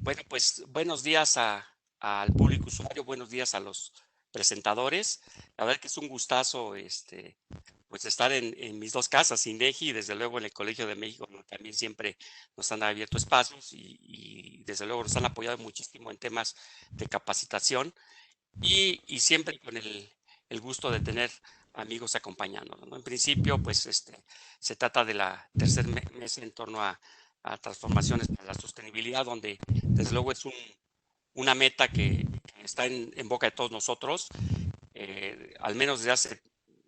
Bueno, pues buenos días al público usuario, buenos días a los presentadores. La verdad que es un gustazo pues estar en mis dos casas, INEGI y desde luego en el Colegio de México, donde también siempre nos han abierto espacios y desde luego nos han apoyado muchísimo en temas de capacitación y siempre con el gusto de tener amigos acompañándonos, ¿no? En principio, pues se trata de la tercer mesa en torno a transformaciones para la sostenibilidad, donde desde luego es una meta que está en boca de todos nosotros, al menos desde hace,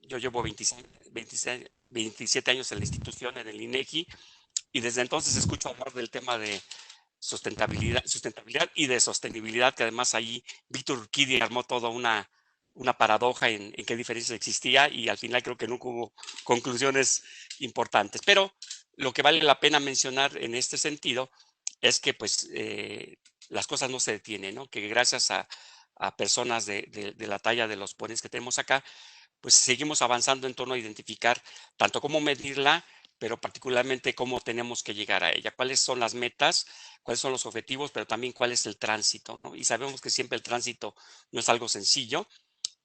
yo llevo 27 años en la institución, en el INEGI, y desde entonces escucho hablar del tema de sustentabilidad y de sostenibilidad, que además ahí Víctor Urquidi armó toda una paradoja en qué diferencias existía y al final creo que nunca hubo conclusiones importantes. Pero lo que vale la pena mencionar en este sentido es que pues las cosas no se detienen, ¿no? Que gracias a personas de la talla de los ponentes que tenemos acá, pues seguimos avanzando en torno a identificar tanto cómo medirla, pero particularmente cómo tenemos que llegar a ella, cuáles son las metas, cuáles son los objetivos, pero también cuál es el tránsito, ¿no? Y sabemos que siempre el tránsito no es algo sencillo,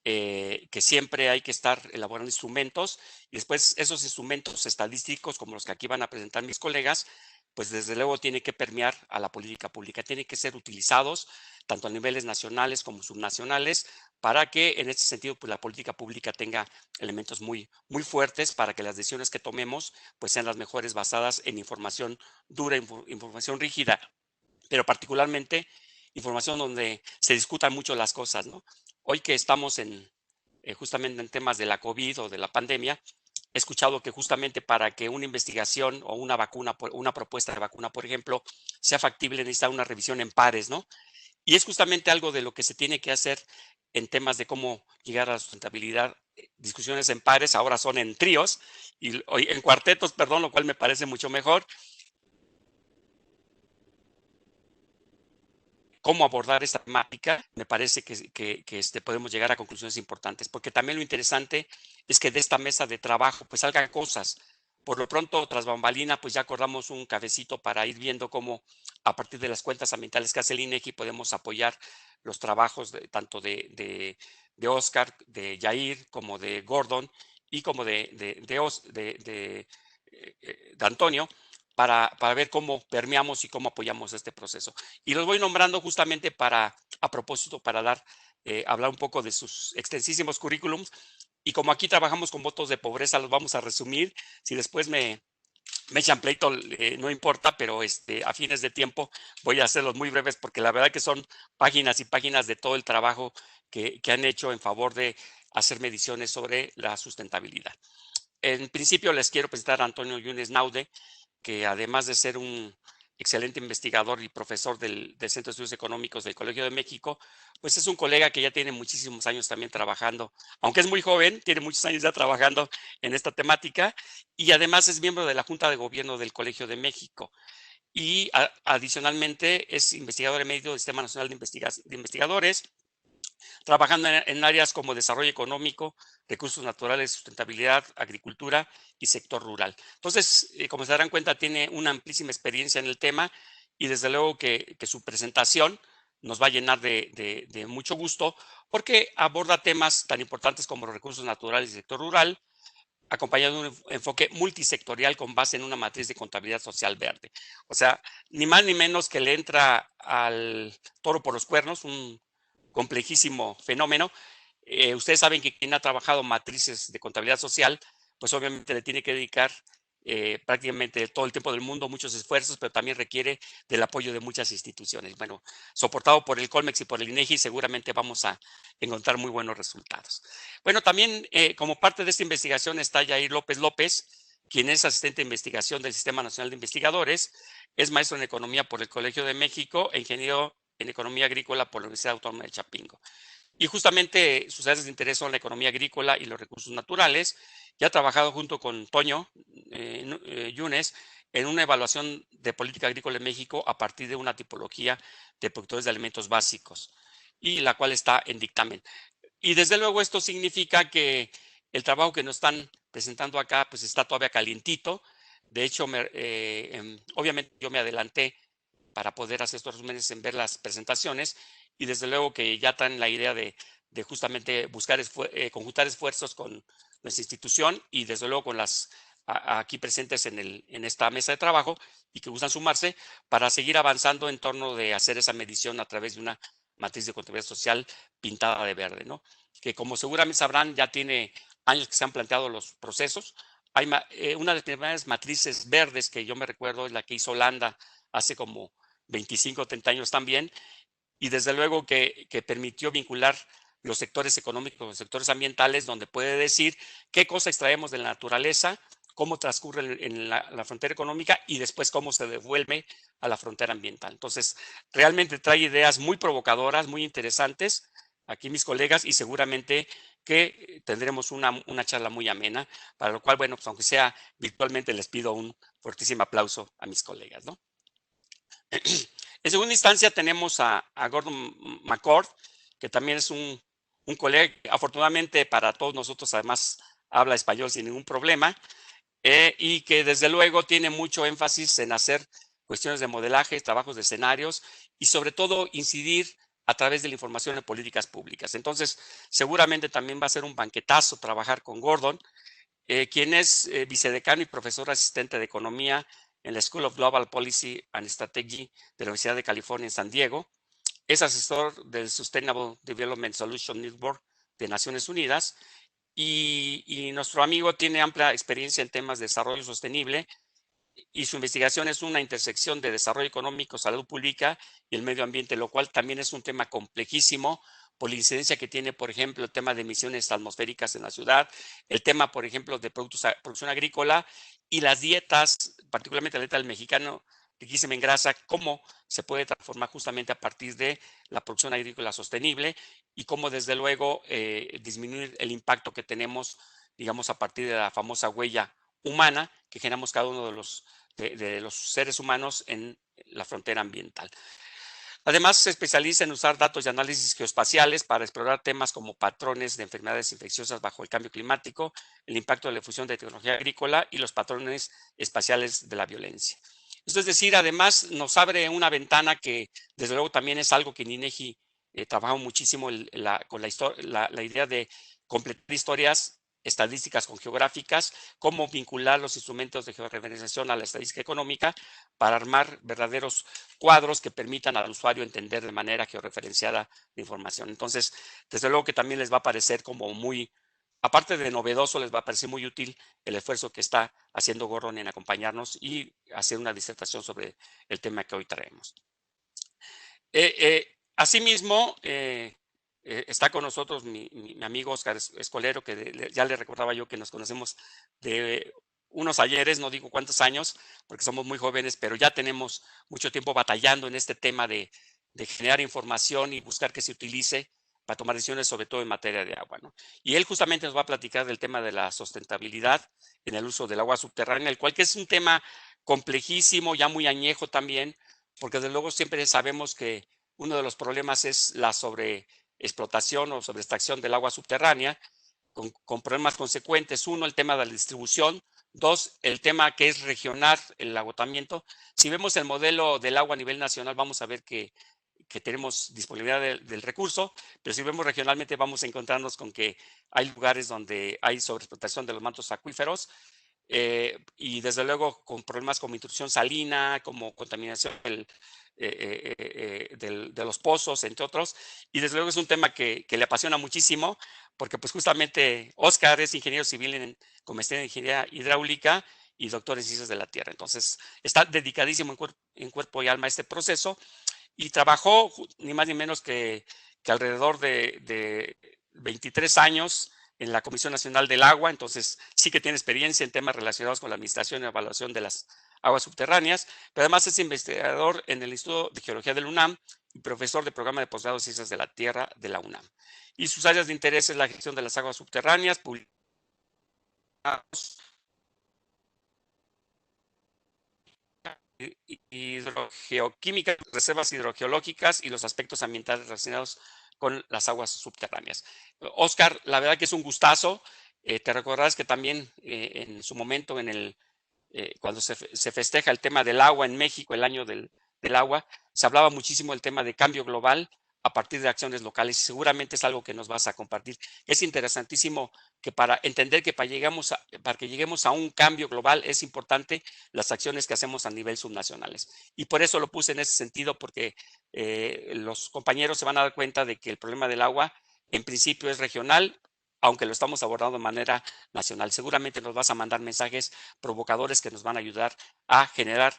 que siempre hay que estar elaborando instrumentos y después esos instrumentos estadísticos como los que aquí van a presentar mis colegas, pues desde luego tiene que permear a la política pública, tienen que ser utilizados tanto a niveles nacionales como subnacionales para que en este sentido pues la política pública tenga elementos muy fuertes para que las decisiones que tomemos pues sean las mejores basadas en información dura, información rígida, pero particularmente información donde se discutan mucho las cosas, ¿no? Hoy que estamos justamente en temas de la COVID o de la pandemia, he escuchado que justamente para que una investigación o una vacuna, una propuesta de vacuna, por ejemplo, sea factible, necesita una revisión en pares, ¿no? Y es justamente algo de lo que se tiene que hacer en temas de cómo llegar a la sustentabilidad. Discusiones en pares ahora son en tríos y en cuartetos, perdón, lo cual me parece mucho mejor. Cómo abordar esta temática, me parece que podemos llegar a conclusiones importantes, porque también lo interesante es que de esta mesa de trabajo pues salgan cosas. Por lo pronto, tras bambalina, pues ya acordamos un cafecito para ir viendo cómo a partir de las cuentas ambientales que hace el INEGI podemos apoyar los trabajos tanto de Oscar, de Jair, como de Gordon y como de Antonio, para ver cómo permeamos y cómo apoyamos este proceso. Y los voy nombrando justamente a propósito, para hablar un poco de sus extensísimos currículums. Y como aquí trabajamos con votos de pobreza, los vamos a resumir. Si después me echan pleito, no importa, pero a fines de tiempo voy a hacerlos muy breves porque la verdad que son páginas y páginas de todo el trabajo que han hecho en favor de hacer mediciones sobre la sustentabilidad. En principio les quiero presentar a Antonio Yunes Naude, que además de ser un excelente investigador y profesor del Centro de Estudios Económicos del Colegio de México, pues es un colega que ya tiene muchísimos años también trabajando, aunque es muy joven, tiene muchos años ya trabajando en esta temática y además es miembro de la Junta de Gobierno del Colegio de México y adicionalmente es investigador emérito del Sistema Nacional de Investigadores, trabajando en áreas como desarrollo económico, recursos naturales, sustentabilidad, agricultura y sector rural. Entonces, como se darán cuenta, tiene una amplísima experiencia en el tema y desde luego que su presentación nos va a llenar de mucho gusto porque aborda temas tan importantes como los recursos naturales y sector rural, acompañado de un enfoque multisectorial con base en una matriz de contabilidad social verde. O sea, ni más ni menos que le entra al toro por los cuernos, un complejísimo fenómeno. Ustedes saben que quien ha trabajado matrices de contabilidad social, pues obviamente le tiene que dedicar prácticamente todo el tiempo del mundo, muchos esfuerzos, pero también requiere del apoyo de muchas instituciones. Bueno, soportado por el Colmex y por el INEGI, seguramente vamos a encontrar muy buenos resultados. Bueno, también como parte de esta investigación está Jair López López, quien es asistente de investigación del Sistema Nacional de Investigadores, es maestro en economía por el Colegio de México e ingeniero en economía agrícola por la Universidad Autónoma de Chapingo. Y justamente sus áreas de interés son la economía agrícola y los recursos naturales. Ya ha trabajado junto con Toño Yunes en una evaluación de política agrícola en México a partir de una tipología de productores de alimentos básicos, y la cual está en dictamen. Y desde luego esto significa que el trabajo que nos están presentando acá pues está todavía calientito. De hecho, obviamente yo me adelanté para poder hacer estos resúmenes, en ver las presentaciones, y desde luego que ya traen la idea de justamente buscar conjuntar esfuerzos con nuestra institución y desde luego con las aquí presentes en esta mesa de trabajo, y que gustan sumarse para seguir avanzando en torno de hacer esa medición a través de una matriz de contabilidad social pintada de verde, ¿no? Que, como seguramente sabrán, ya tiene años que se han planteado los procesos. Hay una de las primeras matrices verdes que yo me recuerdo es la que hizo Holanda hace como 25 o 30 años también, y desde luego que permitió vincular los sectores económicos, los sectores ambientales, donde puede decir qué cosa extraemos de la naturaleza, cómo transcurre en la frontera económica y después cómo se devuelve a la frontera ambiental. Entonces, realmente trae ideas muy provocadoras, muy interesantes aquí mis colegas, y seguramente que tendremos una charla muy amena, para lo cual, bueno, pues aunque sea virtualmente, les pido un fuertísimo aplauso a mis colegas, ¿no? En segunda instancia tenemos a Gordon McCord, que también es un colega, afortunadamente para todos nosotros, además habla español sin ningún problema, y que desde luego tiene mucho énfasis en hacer cuestiones de modelaje, trabajos de escenarios y sobre todo incidir a través de la información en políticas públicas. Entonces, seguramente también va a ser un banquetazo trabajar con Gordon, quien es vicedecano y profesor asistente de economía en la School of Global Policy and Strategy de la Universidad de California en San Diego. Es asesor del Sustainable Development Solution Network de Naciones Unidas, y nuestro amigo tiene amplia experiencia en temas de desarrollo sostenible, y su investigación es una intersección de desarrollo económico, salud pública y el medio ambiente, lo cual también es un tema complejísimo por la incidencia que tiene, por ejemplo, el tema de emisiones atmosféricas en la ciudad, el tema, por ejemplo, de producción agrícola y las dietas, particularmente la dieta del mexicano riquísima en grasa, cómo se puede transformar justamente a partir de la producción agrícola sostenible, y cómo desde luego disminuir el impacto que tenemos, digamos, a partir de la famosa huella humana que generamos cada uno de los seres humanos en la frontera ambiental. Además, se especializa en usar datos y análisis geoespaciales para explorar temas como patrones de enfermedades infecciosas bajo el cambio climático, el impacto de la difusión de tecnología agrícola y los patrones espaciales de la violencia. Esto es decir, además nos abre una ventana que desde luego también es algo que en INEGI trabajamos muchísimo con la idea de completar historias estadísticas con geográficas, cómo vincular los instrumentos de georreferenciación a la estadística económica para armar verdaderos cuadros que permitan al usuario entender de manera georreferenciada la información. Entonces, desde luego que también les va a parecer como muy, aparte de novedoso, les va a parecer muy útil el esfuerzo que está haciendo Gordon en acompañarnos y hacer una disertación sobre el tema que hoy traemos. Asimismo, está con nosotros mi amigo Oscar Escolero, que ya le recordaba yo que nos conocemos de unos ayeres, no digo cuántos años, porque somos muy jóvenes, pero ya tenemos mucho tiempo batallando en este tema de generar información y buscar que se utilice para tomar decisiones, sobre todo en materia de agua, ¿no? Y él justamente nos va a platicar del tema de la sustentabilidad en el uso del agua subterránea, el cual que es un tema complejísimo, ya muy añejo también, porque desde luego siempre sabemos que uno de los problemas es la sobreexplotación o sobreextracción del agua subterránea, con problemas consecuentes. Uno, el tema de la distribución. Dos, el tema que es regional, el agotamiento. Si vemos el modelo del agua a nivel nacional, vamos a ver que tenemos disponibilidad del recurso, pero si vemos regionalmente vamos a encontrarnos con que hay lugares donde hay sobreexplotación de los mantos acuíferos, y desde luego con problemas como intrusión salina, como contaminación de los pozos, entre otros. Y desde luego es un tema que le apasiona muchísimo, porque pues justamente Oscar es ingeniero civil con maestría en ingeniería hidráulica y doctor en ciencias de la tierra. Entonces está dedicadísimo en cuerpo y alma a este proceso, y trabajó ni más ni menos que alrededor de 23 años en la Comisión Nacional del Agua. Entonces sí que tiene experiencia en temas relacionados con la administración y evaluación de las aguas subterráneas, pero además es investigador en el Instituto de Geología del UNAM y profesor del programa de posgrado de Ciencias de la Tierra de la UNAM. Y sus áreas de interés es la gestión de las aguas subterráneas, hidrogeoquímica, reservas hidrogeológicas y los aspectos ambientales relacionados con las aguas subterráneas. Oscar, la verdad que es un gustazo. Te recordarás que también en su momento, cuando se festeja el tema del agua en México, el año del del agua, se hablaba muchísimo del tema de cambio global a partir de acciones locales y seguramente es algo que nos vas a compartir. Es interesantísimo que para entender que para que lleguemos a un cambio global es importante las acciones que hacemos a nivel subnacionales. Y por eso lo puse en ese sentido, porque los compañeros se van a dar cuenta de que el problema del agua en principio es regional, aunque lo estamos abordando de manera nacional. Seguramente nos vas a mandar mensajes provocadores que nos van a ayudar a generar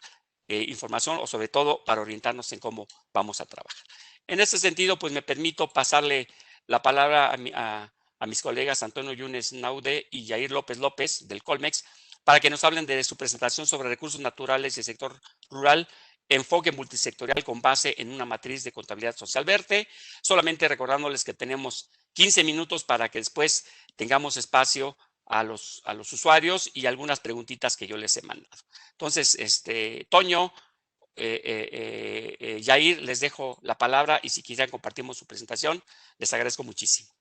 información o sobre todo para orientarnos en cómo vamos a trabajar. En ese sentido, pues me permito pasarle la palabra a mis colegas Antonio Yunes Naude y Yair López López del Colmex para que nos hablen de su presentación sobre recursos naturales y el sector rural, enfoque multisectorial con base en una matriz de contabilidad social verde. Solamente recordándoles que tenemos 15 minutos para que después tengamos espacio a los usuarios y algunas preguntitas que yo les he mandado. Entonces, Toño, Yair, les dejo la palabra y si quisieran compartimos su presentación, les agradezco muchísimo.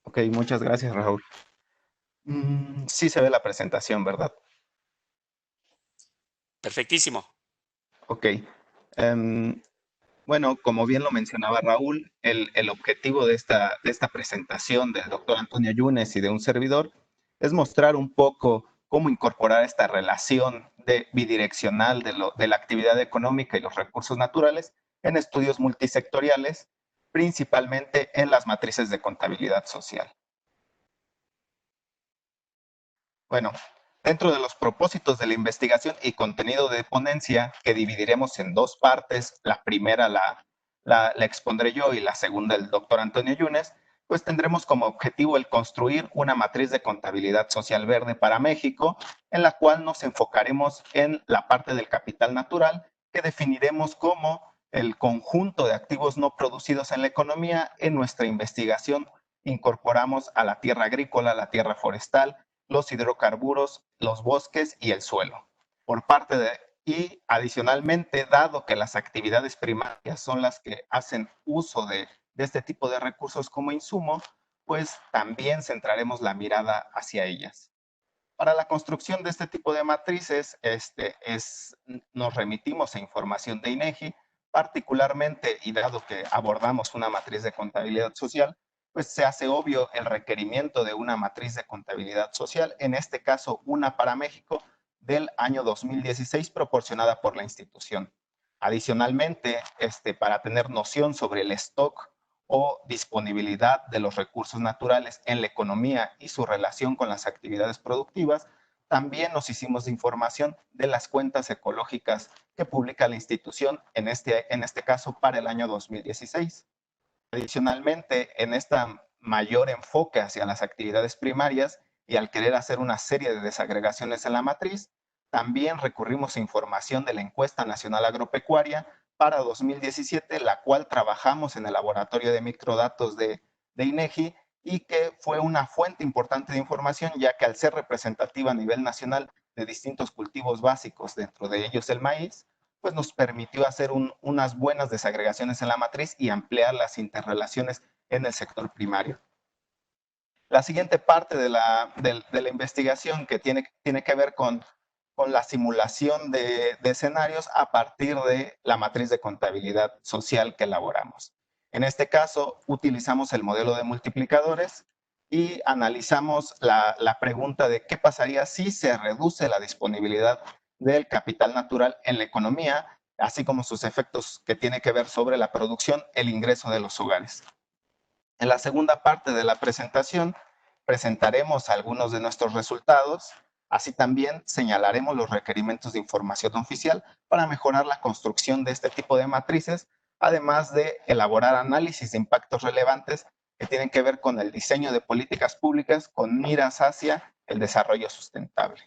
Ok, muchas gracias, Raúl. Sí se ve la presentación, ¿verdad? Perfectísimo. Ok. Bueno, como bien lo mencionaba Raúl, el objetivo de esta presentación del doctor Antonio Yunes y de un servidor es mostrar un poco cómo incorporar esta relación bidireccional de la actividad económica y los recursos naturales en estudios multisectoriales, principalmente en las matrices de contabilidad social. Bueno, dentro de los propósitos de la investigación y contenido de ponencia, que dividiremos en dos partes, la primera la expondré yo y la segunda el doctor Antonio Yunes, pues tendremos como objetivo el construir una matriz de contabilidad social verde para México, en la cual nos enfocaremos en la parte del capital natural, que definiremos como el conjunto de activos no producidos en la economía. En nuestra investigación incorporamos a la tierra agrícola, la tierra forestal, los hidrocarburos, los bosques y el suelo. Y adicionalmente, dado que las actividades primarias son las que hacen uso de este tipo de recursos como insumo, pues también centraremos la mirada hacia ellas. Para la construcción de este tipo de matrices, nos remitimos a información de INEGI, particularmente, y dado que abordamos una matriz de contabilidad social, pues se hace obvio el requerimiento de una matriz de contabilidad social, en este caso una para México del año 2016 proporcionada por la institución. Adicionalmente, para tener noción sobre el stock o disponibilidad de los recursos naturales en la economía y su relación con las actividades productivas, también nos hicimos de información de las cuentas ecológicas que publica la institución, en este caso para el año 2016. Adicionalmente, en este mayor enfoque hacia las actividades primarias y al querer hacer una serie de desagregaciones en la matriz, también recurrimos a información de la Encuesta Nacional Agropecuaria para 2017, la cual trabajamos en el laboratorio de microdatos de INEGI y que fue una fuente importante de información, ya que al ser representativa a nivel nacional de distintos cultivos básicos, dentro de ellos el maíz, pues nos permitió hacer unas buenas desagregaciones en la matriz y ampliar las interrelaciones en el sector primario. La siguiente parte de la investigación que tiene que ver con la simulación de escenarios a partir de la matriz de contabilidad social que elaboramos. En este caso, utilizamos el modelo de multiplicadores y analizamos la pregunta de qué pasaría si se reduce la disponibilidad del capital natural en la economía, así como sus efectos que tiene que ver sobre la producción, el ingreso de los hogares. En la segunda parte de la presentación presentaremos algunos de nuestros resultados, así también señalaremos los requerimientos de información oficial para mejorar la construcción de este tipo de matrices, además de elaborar análisis de impactos relevantes que tienen que ver con el diseño de políticas públicas con miras hacia el desarrollo sustentable.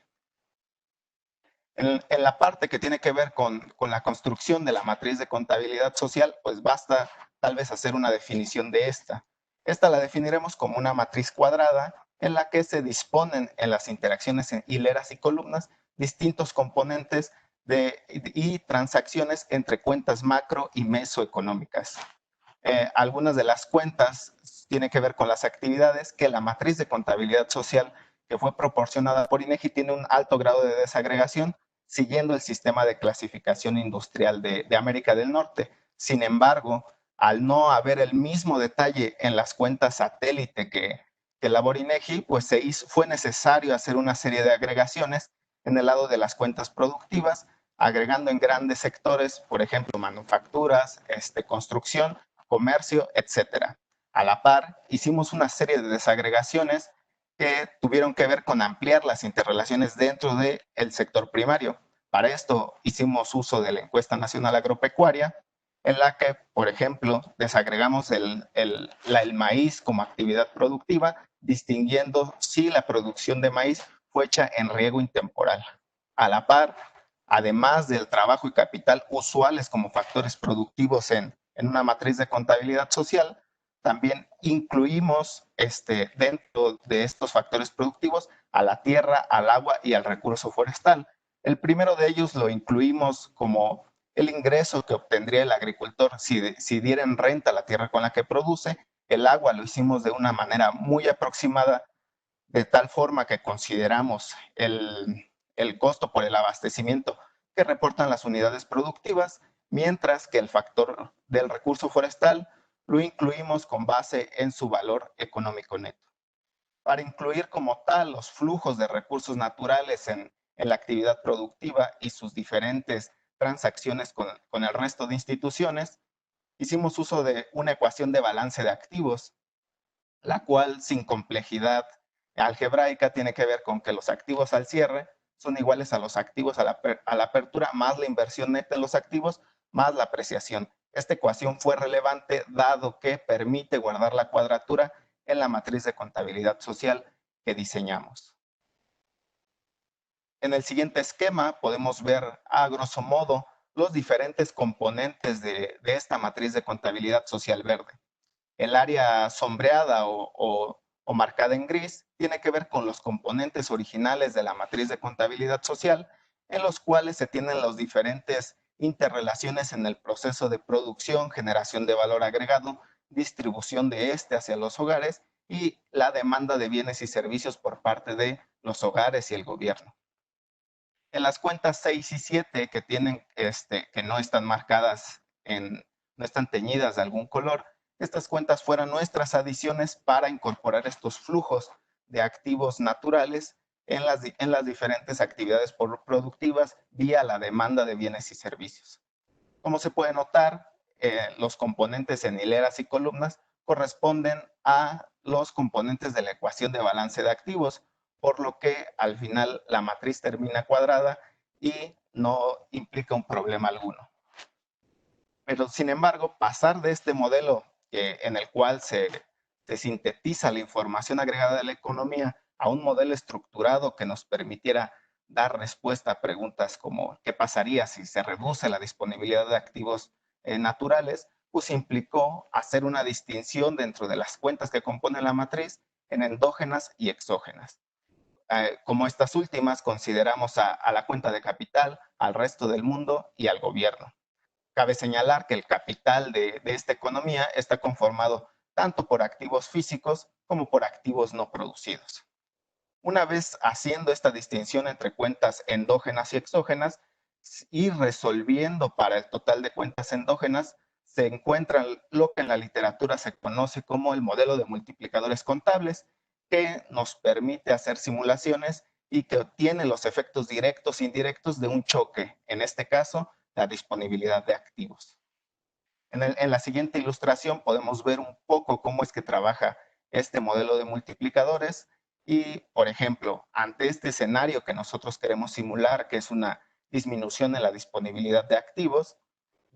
En la parte que tiene que ver con la construcción de la matriz de contabilidad social, pues basta tal vez hacer una definición de esta. Esta la definiremos como una matriz cuadrada en la que se disponen en las interacciones en hileras y columnas distintos componentes y transacciones entre cuentas macro y mesoeconómicas. Algunas de las cuentas tienen que ver con las actividades que la matriz de contabilidad social que fue proporcionada por INEGI tiene un alto grado de desagregación, siguiendo el sistema de clasificación industrial de América del Norte. Sin embargo, al no haber el mismo detalle en las cuentas satélite que elabora INEGI, pues fue necesario hacer una serie de agregaciones en el lado de las cuentas productivas, agregando en grandes sectores, por ejemplo, manufacturas, construcción, comercio, etcétera. A la par, hicimos una serie de desagregaciones que tuvieron que ver con ampliar las interrelaciones dentro del sector primario. Para esto hicimos uso de la encuesta nacional agropecuaria, en la que, por ejemplo, desagregamos el maíz como actividad productiva, distinguiendo si la producción de maíz fue hecha en riego intemporal. A la par, además del trabajo y capital usuales como factores productivos en una matriz de contabilidad social, también incluimos dentro de estos factores productivos a la tierra, al agua y al recurso forestal. El primero de ellos lo incluimos como el ingreso que obtendría el agricultor si diera en renta la tierra con la que produce. El agua lo hicimos de una manera muy aproximada, de tal forma que consideramos el costo por el abastecimiento que reportan las unidades productivas, mientras que el factor del recurso forestal lo incluimos con base en su valor económico neto. Para incluir como tal los flujos de recursos naturales en la actividad productiva y sus diferentes transacciones con el resto de instituciones, hicimos uso de una ecuación de balance de activos, la cual, sin complejidad algebraica, tiene que ver con que los activos al cierre son iguales a los activos a la apertura, más la inversión neta en los activos, más la apreciación. Esta ecuación fue relevante dado que permite guardar la cuadratura en la matriz de contabilidad social que diseñamos. En el siguiente esquema podemos ver a grosso modo los diferentes componentes de esta matriz de contabilidad social verde. El área sombreada o marcada en gris tiene que ver con los componentes originales de la matriz de contabilidad social, en los cuales se tienen las diferentes interrelaciones en el proceso de producción, generación de valor agregado, distribución de hacia los hogares y la demanda de bienes y servicios por parte de los hogares y el gobierno. En las cuentas 6 y 7 que tienen, que no están marcadas, no están teñidas de algún color, estas cuentas fueron nuestras adiciones para incorporar estos flujos de activos naturales en las diferentes actividades productivas vía la demanda de bienes y servicios. Como se puede notar, los componentes en hileras y columnas corresponden a los componentes de la ecuación de balance de activos, por lo que al final la matriz termina cuadrada y no implica un problema alguno. Pero sin embargo, pasar de este modelo en el cual se sintetiza la información agregada de la economía a un modelo estructurado que nos permitiera dar respuesta a preguntas como ¿qué pasaría si se reduce la disponibilidad de activos naturales? Pues implicó hacer una distinción dentro de las cuentas que componen la matriz en endógenas y exógenas. Como estas últimas, consideramos a la cuenta de capital, al resto del mundo y al gobierno. Cabe señalar que el capital de esta economía está conformado tanto por activos físicos como por activos no producidos. Una vez haciendo esta distinción entre cuentas endógenas y exógenas y resolviendo para el total de cuentas endógenas, se encuentra lo que en la literatura se conoce como el modelo de multiplicadores contables, que nos permite hacer simulaciones y que obtiene los efectos directos e indirectos de un choque, en este caso, la disponibilidad de activos. En la siguiente ilustración podemos ver un poco cómo es que trabaja este modelo de multiplicadores y, por ejemplo, ante este escenario que nosotros queremos simular, que es una disminución en la disponibilidad de activos,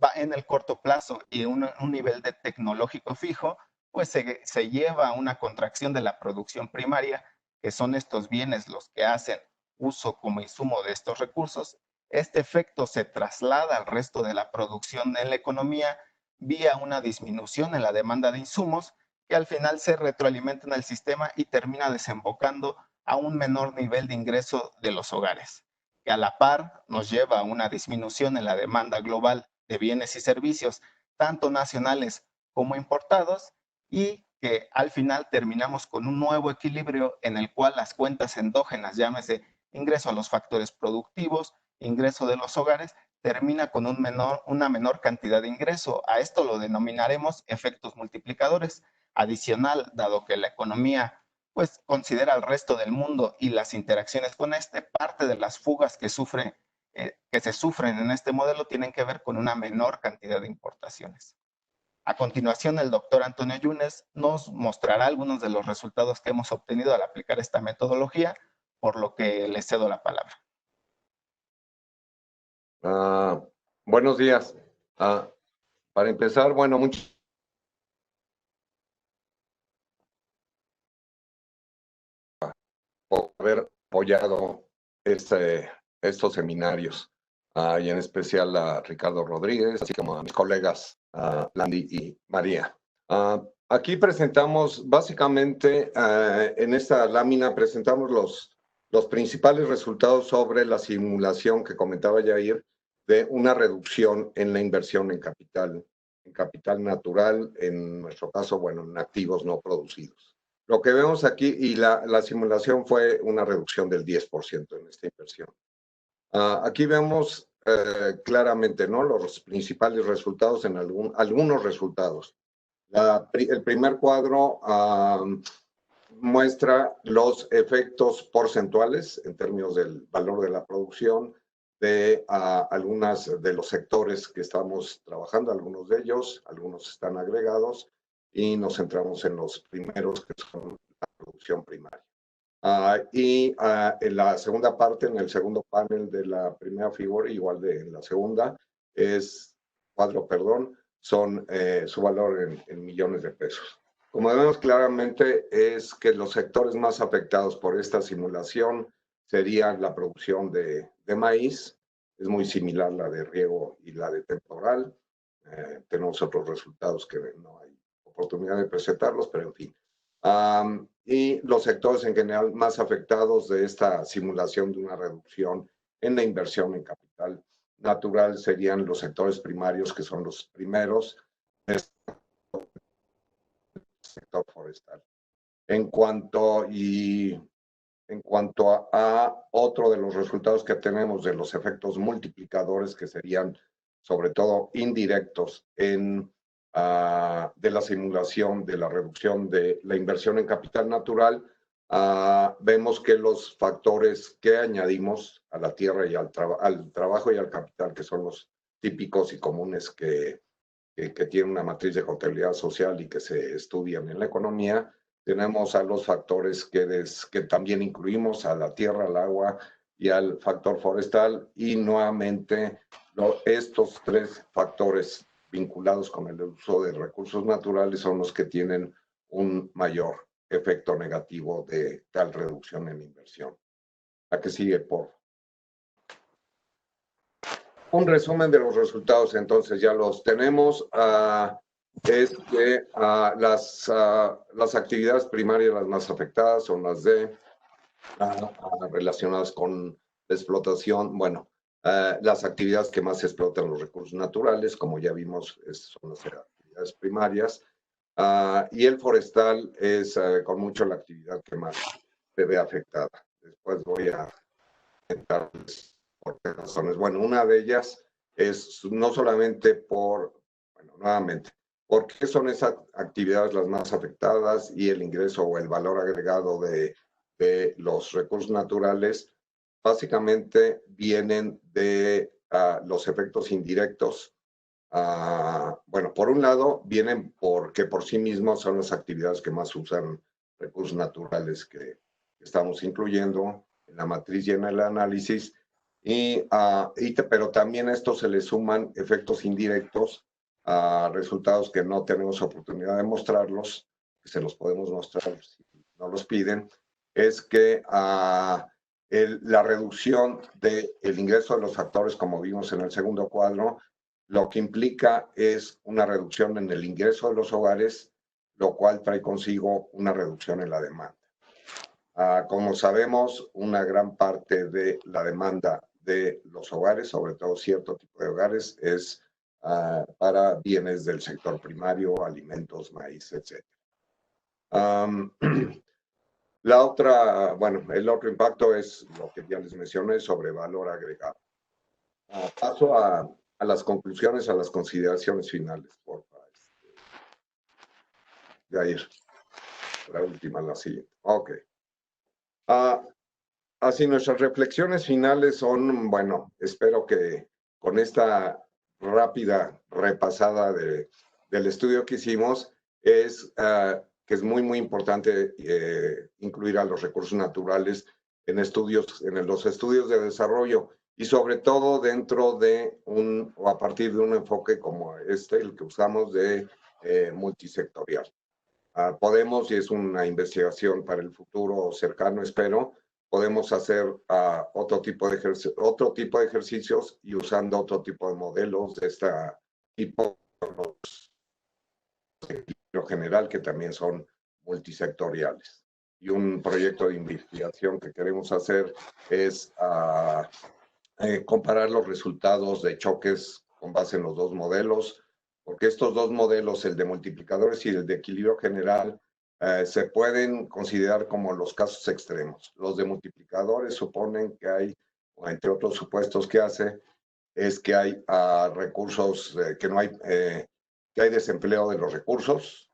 va en el corto plazo y un nivel de tecnológico fijo, pues se lleva a una contracción de la producción primaria, que son estos bienes los que hacen uso como insumo de estos recursos. Este efecto se traslada al resto de la producción en la economía vía una disminución en la demanda de insumos que al final se retroalimenta en el sistema y termina desembocando a un menor nivel de ingreso de los hogares, que a la par nos lleva a una disminución en la demanda global de bienes y servicios, tanto nacionales como importados, y que al final terminamos con un nuevo equilibrio en el cual las cuentas endógenas, llámese ingreso a los factores productivos, ingreso de los hogares, termina con una menor cantidad de ingreso. A esto lo denominaremos efectos multiplicadores. Adicional, dado que la economía pues considera al resto del mundo y las interacciones con este, parte de las fugas que se sufren en este modelo tienen que ver con una menor cantidad de importaciones. A continuación, el doctor Antonio Yunes nos mostrará algunos de los resultados que hemos obtenido al aplicar esta metodología, por lo que le cedo la palabra. Buenos días. Para empezar, bueno, mucho por haber apoyado estos seminarios, y en especial a Ricardo Rodríguez, así como a mis colegas Landy y María. Aquí presentamos básicamente, en esta lámina presentamos los principales resultados sobre la simulación que comentaba Yair de una reducción en la inversión en capital natural, en nuestro caso, bueno, en activos no producidos. Lo que vemos aquí, y la simulación fue una reducción del 10% en esta inversión. Aquí vemos claramente, ¿no?, los principales resultados en algunos resultados. El primer cuadro muestra los efectos porcentuales en términos del valor de la producción de algunos de los sectores que estamos trabajando, algunos de ellos, algunos están agregados, y nos centramos en los primeros, que son la producción primaria. En la segunda parte, en el segundo panel de la primera figura, igual en la segunda, son su valor en millones de pesos. Como vemos claramente, es que los sectores más afectados por esta simulación serían la producción de maíz. Es muy similar la de riego y la de temporal. Tenemos otros resultados que no hay oportunidad de presentarlos, pero en fin. Y los sectores en general más afectados de esta simulación de una reducción en la inversión en capital natural serían los sectores primarios, que son los primeros, el sector forestal. En cuanto a otro de los resultados que tenemos de los efectos multiplicadores, que serían sobre todo indirectos de la simulación de la reducción de la inversión en capital natural, vemos que los factores que añadimos a la tierra y al trabajo y al capital, que son los típicos y comunes que tienen una matriz de contabilidad social y que se estudian en la economía, tenemos a los factores que también incluimos, a la tierra, al agua y al factor forestal, y nuevamente estos tres factores vinculados con el uso de recursos naturales son los que tienen un mayor efecto negativo de tal reducción en inversión. La que sigue, por un resumen de los resultados, entonces ya los tenemos. Es que las actividades primarias las más afectadas son las relacionadas con la explotación, bueno, las actividades que más explotan los recursos naturales, como ya vimos, son las actividades primarias, y el forestal es con mucho la actividad que más se ve afectada. Después voy a comentarles por qué razones. Bueno, una de ellas es no solamente nuevamente, ¿por qué son esas actividades las más afectadas y el ingreso o el valor agregado de los recursos naturales? Básicamente vienen de los efectos indirectos. Bueno, por un lado, vienen porque por sí mismos son las actividades que más usan recursos naturales que estamos incluyendo en la matriz y en el análisis, pero también a esto se le suman efectos indirectos, resultados que no tenemos oportunidad de mostrarlos, que se los podemos mostrar si no los piden, es que la reducción del ingreso de los factores, como vimos en el segundo cuadro, lo que implica es una reducción en el ingreso de los hogares, lo cual trae consigo una reducción en la demanda. Como sabemos, una gran parte de la demanda de los hogares, sobre todo cierto tipo de hogares, es para bienes del sector primario, alimentos, maíz, etc. El otro impacto es lo que ya les mencioné sobre valor agregado. paso a las conclusiones, a las consideraciones finales, por favor. Jair, la última, la siguiente. Ok. Así nuestras reflexiones finales son, bueno, espero que con esta rápida repasada del estudio que hicimos, es que es muy, muy importante incluir a los recursos naturales en los estudios de desarrollo y sobre todo dentro de o a partir de un enfoque como el que usamos de multisectorial. Podemos, y es una investigación para el futuro cercano, espero, podemos hacer otro tipo de ejercicios y usando otro tipo de modelos de este tipo general que también son multisectoriales. Y un proyecto de investigación que queremos hacer es comparar los resultados de choques con base en los dos modelos, porque estos dos modelos, el de multiplicadores y el de equilibrio general, se pueden considerar como los casos extremos. Los de multiplicadores suponen que hay, entre otros supuestos que hace, es que hay recursos, que no hay, que hay desempleo de los recursos,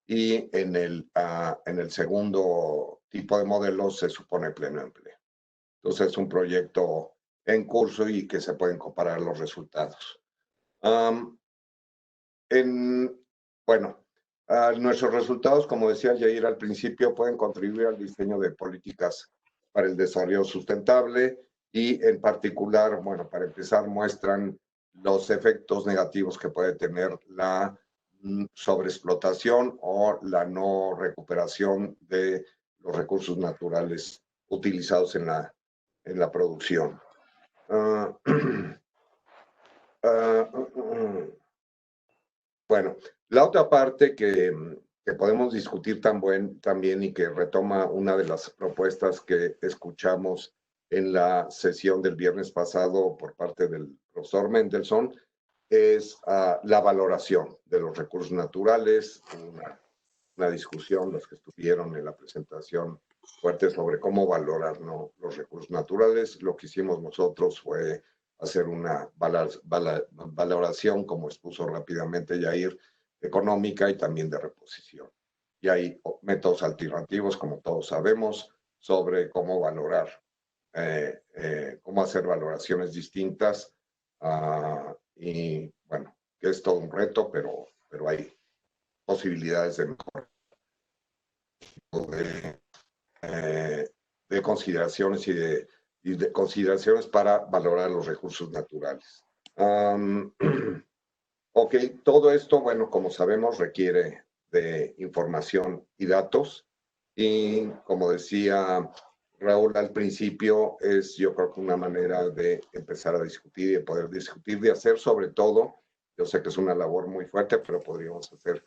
y en el segundo tipo de modelos se supone pleno empleo. Entonces es un proyecto en curso y que se pueden comparar los resultados. Bueno, nuestros resultados, como decía Jair al principio, pueden contribuir al diseño de políticas para el desarrollo sustentable y en particular, bueno, para empezar, muestran los efectos negativos que puede tener la sobreexplotación o la no recuperación de los recursos naturales utilizados en la producción. Bueno, la otra parte que podemos discutir también y que retoma una de las propuestas que escuchamos en la sesión del viernes pasado por parte del profesor Mendelssohn es la valoración de los recursos naturales, una discusión, los que estuvieron en la presentación fuerte sobre cómo valorar, ¿no?, los recursos naturales. Lo que hicimos nosotros fue hacer una valoración, como expuso rápidamente Jair, económica y también de reposición. Y hay métodos alternativos, como todos sabemos, sobre cómo valorar, cómo hacer valoraciones distintas. Y bueno, que es todo un reto, pero hay posibilidades de mejor de consideraciones y de consideraciones para valorar los recursos naturales. Ok, todo esto, bueno, como sabemos, requiere de información y datos. Y como decía Raúl al principio, es yo creo que una manera de empezar a discutir y de poder discutir, de hacer sobre todo, yo sé que es una labor muy fuerte, pero podríamos hacer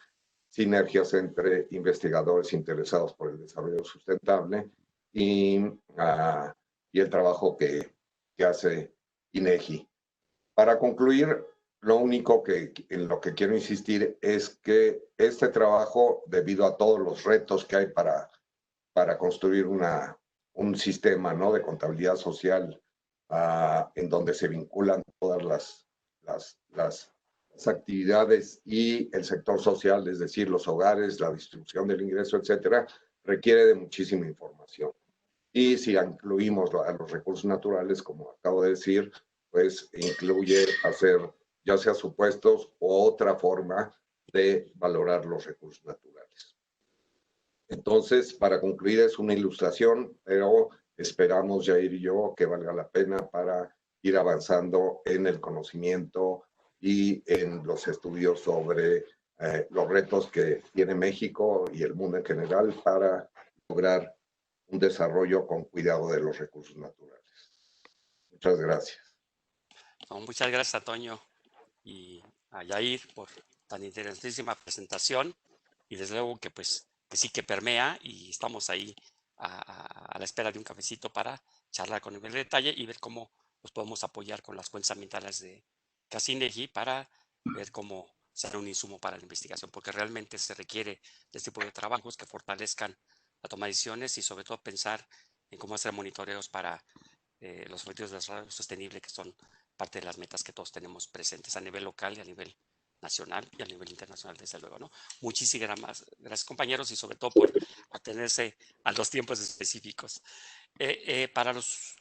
sinergias entre investigadores interesados por el desarrollo sustentable y el trabajo que hace INEGI. Para concluir, lo único en lo que quiero insistir es que este trabajo, debido a todos los retos que hay para construir un sistema, ¿no?, de contabilidad social en donde se vinculan todas las actividades y el sector social, es decir, los hogares, la distribución del ingreso, etcétera, requiere de muchísima información. Y si incluimos a los recursos naturales, como acabo de decir, pues incluye hacer ya sea supuestos o otra forma de valorar los recursos naturales. Entonces, para concluir, es una ilustración, pero esperamos, Jair y yo, que valga la pena para ir avanzando en el conocimiento y en los estudios sobre los retos que tiene México y el mundo en general para lograr un desarrollo con cuidado de los recursos naturales. Muchas gracias. No, muchas gracias a Toño y a Yair por tan interesantísima presentación, y desde luego que pues que sí que permea, y estamos ahí a la espera de un cafecito para charlar con el detalle y ver cómo nos podemos apoyar con las cuentas ambientales de CASINEGI para ver cómo ser un insumo para la investigación, porque realmente se requiere de este tipo de trabajos que fortalezcan la toma de decisiones y sobre todo pensar en cómo hacer monitoreos para los objetivos de desarrollo sostenible que son parte de las metas que todos tenemos presentes a nivel local y a nivel nacional y a nivel internacional, desde luego, ¿no? Muchísimas gracias, compañeros, y sobre todo por atenerse a los tiempos específicos. Para los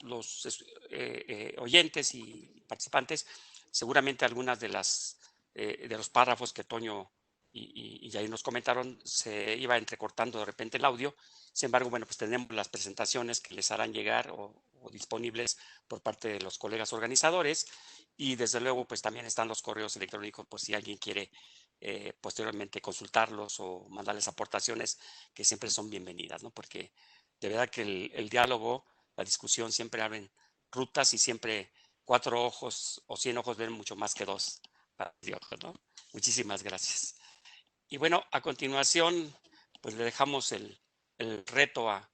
oyentes y participantes, seguramente algunas de los párrafos que Toño y Jair nos comentaron se iba entrecortando de repente el audio. Sin embargo, bueno, pues tenemos las presentaciones que les harán llegar o disponibles por parte de los colegas organizadores, y desde luego pues también están los correos electrónicos por si alguien quiere posteriormente consultarlos o mandarles aportaciones, que siempre son bienvenidas, ¿no? Porque de verdad que el diálogo, la discusión siempre abren rutas, y siempre 4 ojos o 100 ojos ven mucho más que 2 ojos, ¿no? Muchísimas gracias. Y bueno, a continuación, pues le dejamos el reto a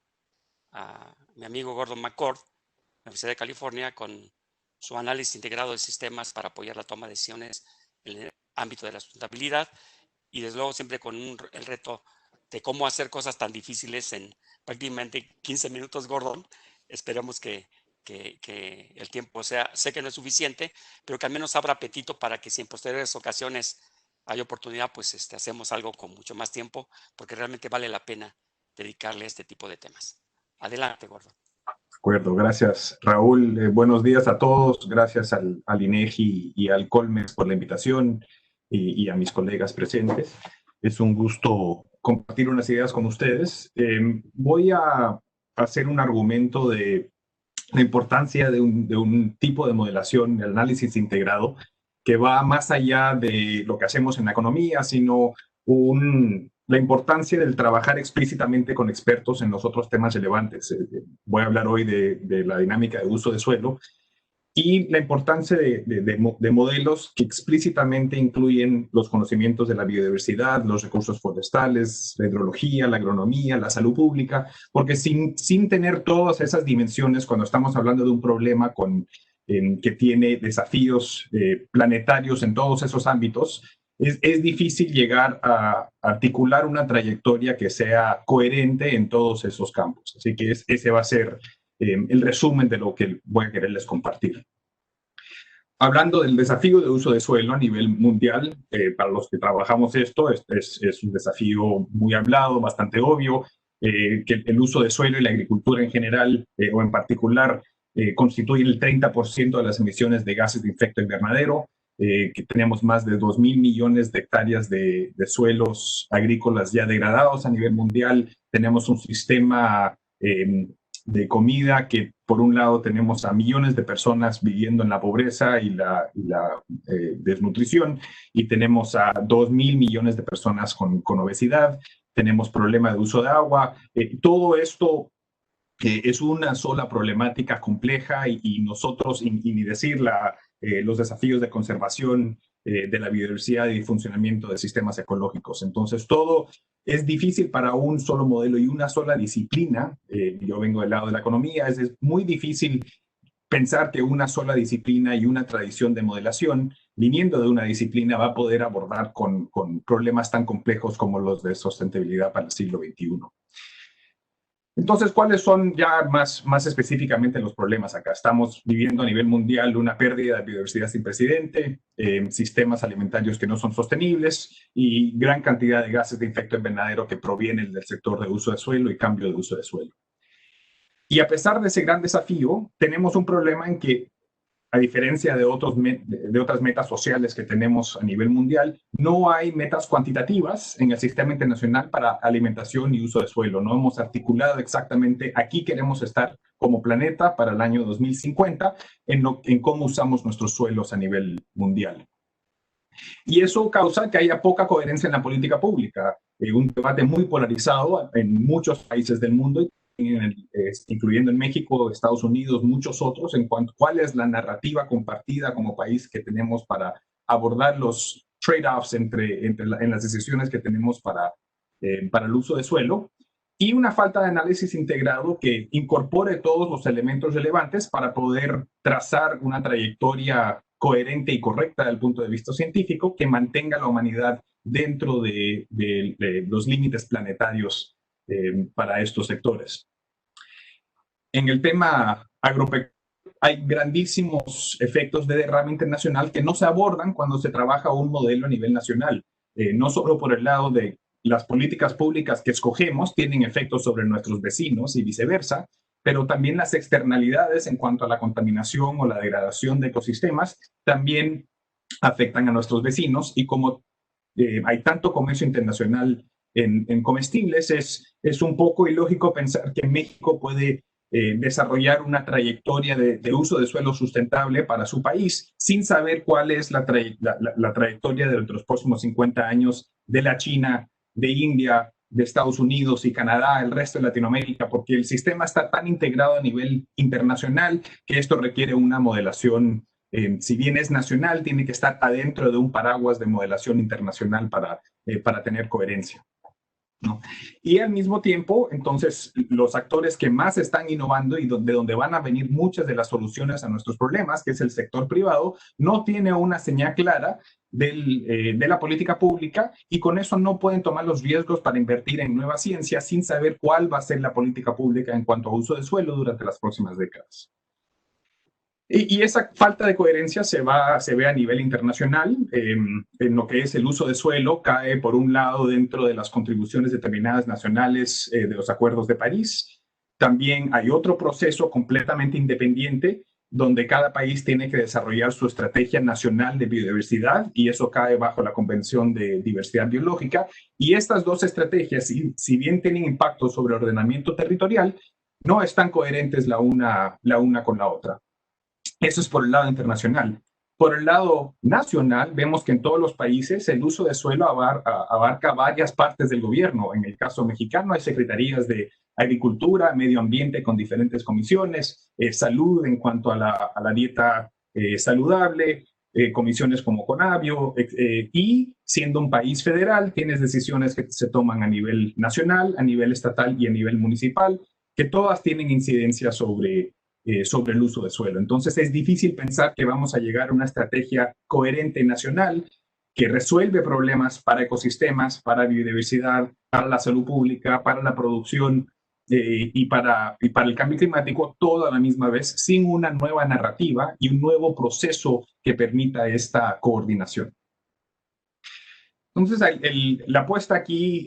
mi amigo Gordon McCord, de la Universidad de California, con su análisis integrado de sistemas para apoyar la toma de decisiones en el ámbito de la sustentabilidad, y desde luego siempre con el reto de cómo hacer cosas tan difíciles en prácticamente 15 minutos, Gordon. Esperemos que el tiempo sé que no es suficiente, pero que al menos abra apetito para que si en posteriores ocasiones hay oportunidad, pues hacemos algo con mucho más tiempo, porque realmente vale la pena dedicarle a este tipo de temas. Adelante, Gordon. De acuerdo, gracias, Raúl. Buenos días a todos. Gracias al INEGI y al Colmex por la invitación, y a mis colegas presentes. Es un gusto compartir unas ideas con ustedes. Voy a hacer un argumento de la importancia de un tipo de modelación, de análisis integrado, que va más allá de lo que hacemos en la economía, sino la importancia del trabajar explícitamente con expertos en los otros temas relevantes. Voy a hablar hoy de la dinámica de uso de suelo y la importancia de modelos que explícitamente incluyen los conocimientos de la biodiversidad, los recursos forestales, la hidrología, la agronomía, la salud pública, porque sin tener todas esas dimensiones, cuando estamos hablando de un problema que tiene desafíos planetarios en todos esos ámbitos, es difícil llegar a articular una trayectoria que sea coherente en todos esos campos. Así que ese va a ser el resumen de lo que voy a quererles compartir. Hablando del desafío de uso de suelo a nivel mundial, para los que trabajamos esto, es un desafío muy hablado, bastante obvio, que el uso de suelo y la agricultura en general, o en particular, constituyen el 30% de las emisiones de gases de efecto invernadero, que tenemos más de 2.000 millones de hectáreas de suelos agrícolas ya degradados a nivel mundial. Tenemos un sistema de comida que, por un lado, tenemos a millones de personas viviendo en la pobreza y la desnutrición, y tenemos a 2.000 millones de personas con obesidad. Tenemos problema de uso de agua. Todo esto es una sola problemática compleja, y nosotros, y ni decir los desafíos de conservación de la biodiversidad y funcionamiento de sistemas ecológicos. Entonces, todo es difícil para un solo modelo y una sola disciplina. Yo vengo del lado de la economía. Es muy difícil pensar que una sola disciplina y una tradición de modelación, viniendo de una disciplina, va a poder abordar con problemas tan complejos como los de sustentabilidad para el siglo XXI. Entonces, ¿cuáles son ya más específicamente los problemas acá? Estamos viviendo a nivel mundial una pérdida de biodiversidad sin precedente, sistemas alimentarios que no son sostenibles y gran cantidad de gases de efecto invernadero que provienen del sector de uso de suelo y cambio de uso de suelo. Y a pesar de ese gran desafío, tenemos un problema en que, a diferencia de otras metas sociales que tenemos a nivel mundial, no hay metas cuantitativas en el sistema internacional para alimentación y uso de suelo. No hemos articulado exactamente aquí queremos estar como planeta para el año 2050 en cómo usamos nuestros suelos a nivel mundial. Y eso causa que haya poca coherencia en la política pública, un debate muy polarizado en muchos países del mundo, incluyendo en México, Estados Unidos, muchos otros, en cuanto a cuál es la narrativa compartida como país que tenemos para abordar los trade-offs en las decisiones que tenemos para el uso de suelo, y una falta de análisis integrado que incorpore todos los elementos relevantes para poder trazar una trayectoria coherente y correcta desde el punto de vista científico que mantenga a la humanidad dentro de los límites planetarios para estos sectores. En el tema agropecuario, hay grandísimos efectos de derrame internacional que no se abordan cuando se trabaja un modelo a nivel nacional. No solo por el lado de las políticas públicas que escogemos tienen efectos sobre nuestros vecinos y viceversa, pero también las externalidades en cuanto a la contaminación o la degradación de ecosistemas también afectan a nuestros vecinos, y como hay tanto comercio internacional en comestibles, es un poco ilógico pensar que México puede desarrollar una trayectoria de uso de suelo sustentable para su país sin saber cuál es la trayectoria de los próximos 50 años de la China, de India, de Estados Unidos y Canadá, el resto de Latinoamérica, porque el sistema está tan integrado a nivel internacional que esto requiere una modelación. Si bien es nacional, tiene que estar adentro de un paraguas de modelación internacional para tener coherencia, ¿no? Y al mismo tiempo, entonces, los actores que más están innovando y de donde van a venir muchas de las soluciones a nuestros problemas, que es el sector privado, no tiene una señal clara de la política pública, y con eso no pueden tomar los riesgos para invertir en nueva ciencia sin saber cuál va a ser la política pública en cuanto a uso de suelo durante las próximas décadas. Y esa falta de coherencia se ve a nivel internacional. En lo que es el uso de suelo, cae por un lado dentro de las contribuciones determinadas nacionales de los acuerdos de París. También hay otro proceso completamente independiente donde cada país tiene que desarrollar su estrategia nacional de biodiversidad, y eso cae bajo la Convención de Diversidad Biológica. Y estas dos estrategias, si bien tienen impacto sobre el ordenamiento territorial, no están coherentes la una con la otra. Eso es por el lado internacional. Por el lado nacional, vemos que en todos los países el uso de suelo abarca varias partes del gobierno. En el caso mexicano hay secretarías de Agricultura, Medio Ambiente con diferentes comisiones, salud en cuanto a la dieta saludable, comisiones como Conavio, y siendo un país federal, tienes decisiones que se toman a nivel nacional, a nivel estatal y a nivel municipal, que todas tienen incidencia sobre el uso de suelo. Entonces es difícil pensar que vamos a llegar a una estrategia coherente nacional que resuelve problemas para ecosistemas, para biodiversidad, para la salud pública, para la producción y para el cambio climático, todo a la misma vez, sin una nueva narrativa y un nuevo proceso que permita esta coordinación. Entonces, la apuesta aquí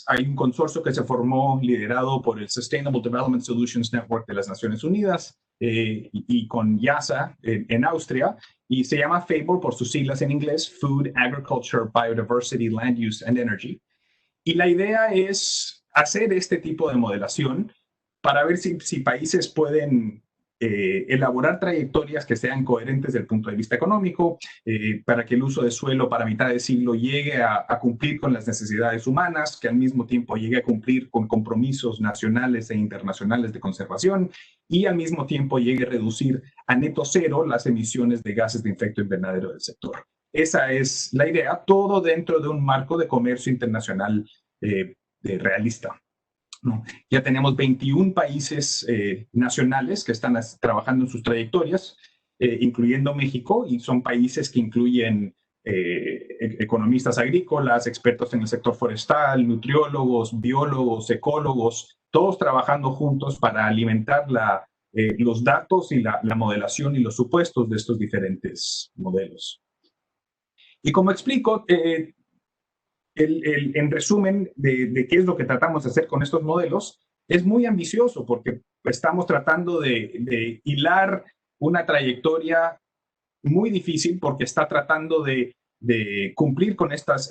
hay un consorcio que se formó liderado por el Sustainable Development Solutions Network de las Naciones Unidas y con YASA en Austria, y se llama FABLE por sus siglas en inglés: Food, Agriculture, Biodiversity, Land Use and Energy. Y la idea es hacer este tipo de modelación para ver si países pueden elaborar trayectorias que sean coherentes desde el punto de vista económico, para que el uso de suelo para mitad de siglo llegue a cumplir con las necesidades humanas, que al mismo tiempo llegue a cumplir con compromisos nacionales e internacionales de conservación, y al mismo tiempo llegue a reducir a neto cero las emisiones de gases de efecto invernadero del sector. Esa es la idea, todo dentro de un marco de comercio internacional realista. ¿No? Ya tenemos 21 países nacionales que están trabajando en sus trayectorias, incluyendo México, y son países que incluyen economistas agrícolas, expertos en el sector forestal, nutriólogos, biólogos, ecólogos, todos trabajando juntos para alimentar los datos y la modelación y los supuestos de estos diferentes modelos. Y como explico, en resumen de qué es lo que tratamos de hacer con estos modelos, es muy ambicioso porque estamos tratando de hilar una trayectoria muy difícil, porque está tratando de cumplir con estas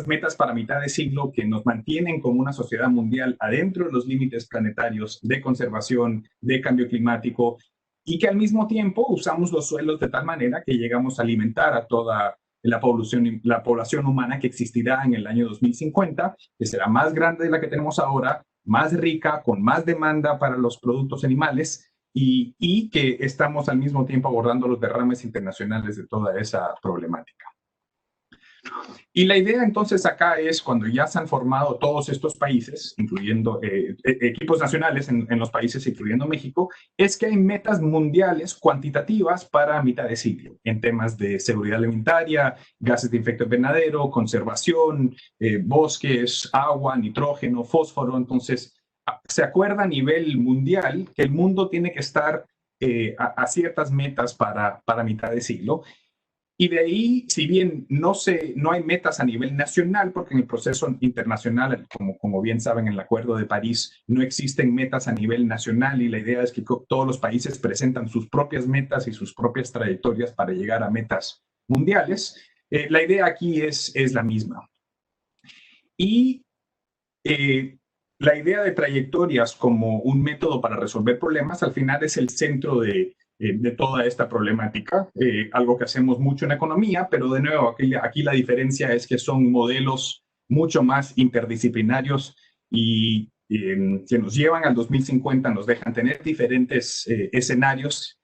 metas para mitad de siglo que nos mantienen como una sociedad mundial adentro de los límites planetarios de conservación, de cambio climático, y que al mismo tiempo usamos los suelos de tal manera que llegamos a alimentar a toda la población humana que existirá en el año 2050, que será más grande de la que tenemos ahora, más rica, con más demanda para los productos animales, y que estamos al mismo tiempo abordando los derrames internacionales de toda esa problemática. Y la idea entonces acá es, cuando ya se han formado todos estos países, incluyendo equipos nacionales en los países, incluyendo México, es que hay metas mundiales cuantitativas para mitad de siglo, en temas de seguridad alimentaria, gases de efecto invernadero, conservación, bosques, agua, nitrógeno, fósforo. Entonces, se acuerda a nivel mundial que el mundo tiene que estar a ciertas metas para mitad de siglo. Y de ahí, si bien no hay metas a nivel nacional, porque en el proceso internacional, como bien saben, en el Acuerdo de París no existen metas a nivel nacional y la idea es que todos los países presentan sus propias metas y sus propias trayectorias para llegar a metas mundiales. La idea aquí es la misma. Y la idea de trayectorias como un método para resolver problemas al final es el centro de toda esta problemática, algo que hacemos mucho en economía, pero de nuevo aquí la diferencia es que son modelos mucho más interdisciplinarios y que nos llevan al 2050, nos dejan tener diferentes escenarios.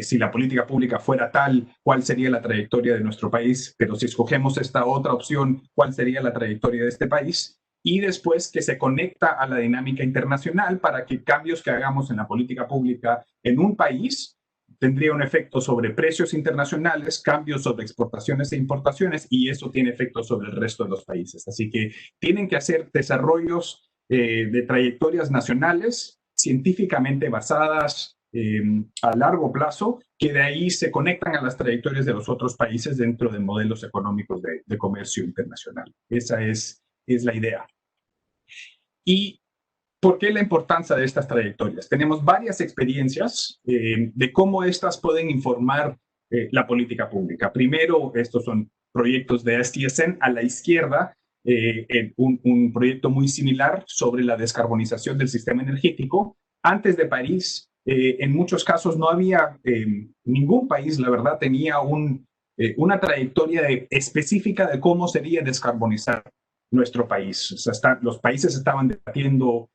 Si la política pública fuera tal, ¿cuál sería la trayectoria de nuestro país? Pero si escogemos esta otra opción, ¿cuál sería la trayectoria de este país? Y después que se conecta a la dinámica internacional para que cambios que hagamos en la política pública en un país tendría un efecto sobre precios internacionales, cambios sobre exportaciones e importaciones, y eso tiene efectos sobre el resto de los países. Así que tienen que hacer desarrollos de trayectorias nacionales científicamente basadas a largo plazo, que de ahí se conectan a las trayectorias de los otros países dentro de modelos económicos de comercio internacional. Esa es la idea. ¿Y por qué la importancia de estas trayectorias? Tenemos varias experiencias de cómo estas pueden informar la política pública. Primero, estos son proyectos de STSN. A la izquierda, un proyecto muy similar sobre la descarbonización del sistema energético. Antes de París, en muchos casos no había ningún país, la verdad, tenía una trayectoria específica de cómo sería descarbonizar nuestro país. O sea, los países estaban debatiendo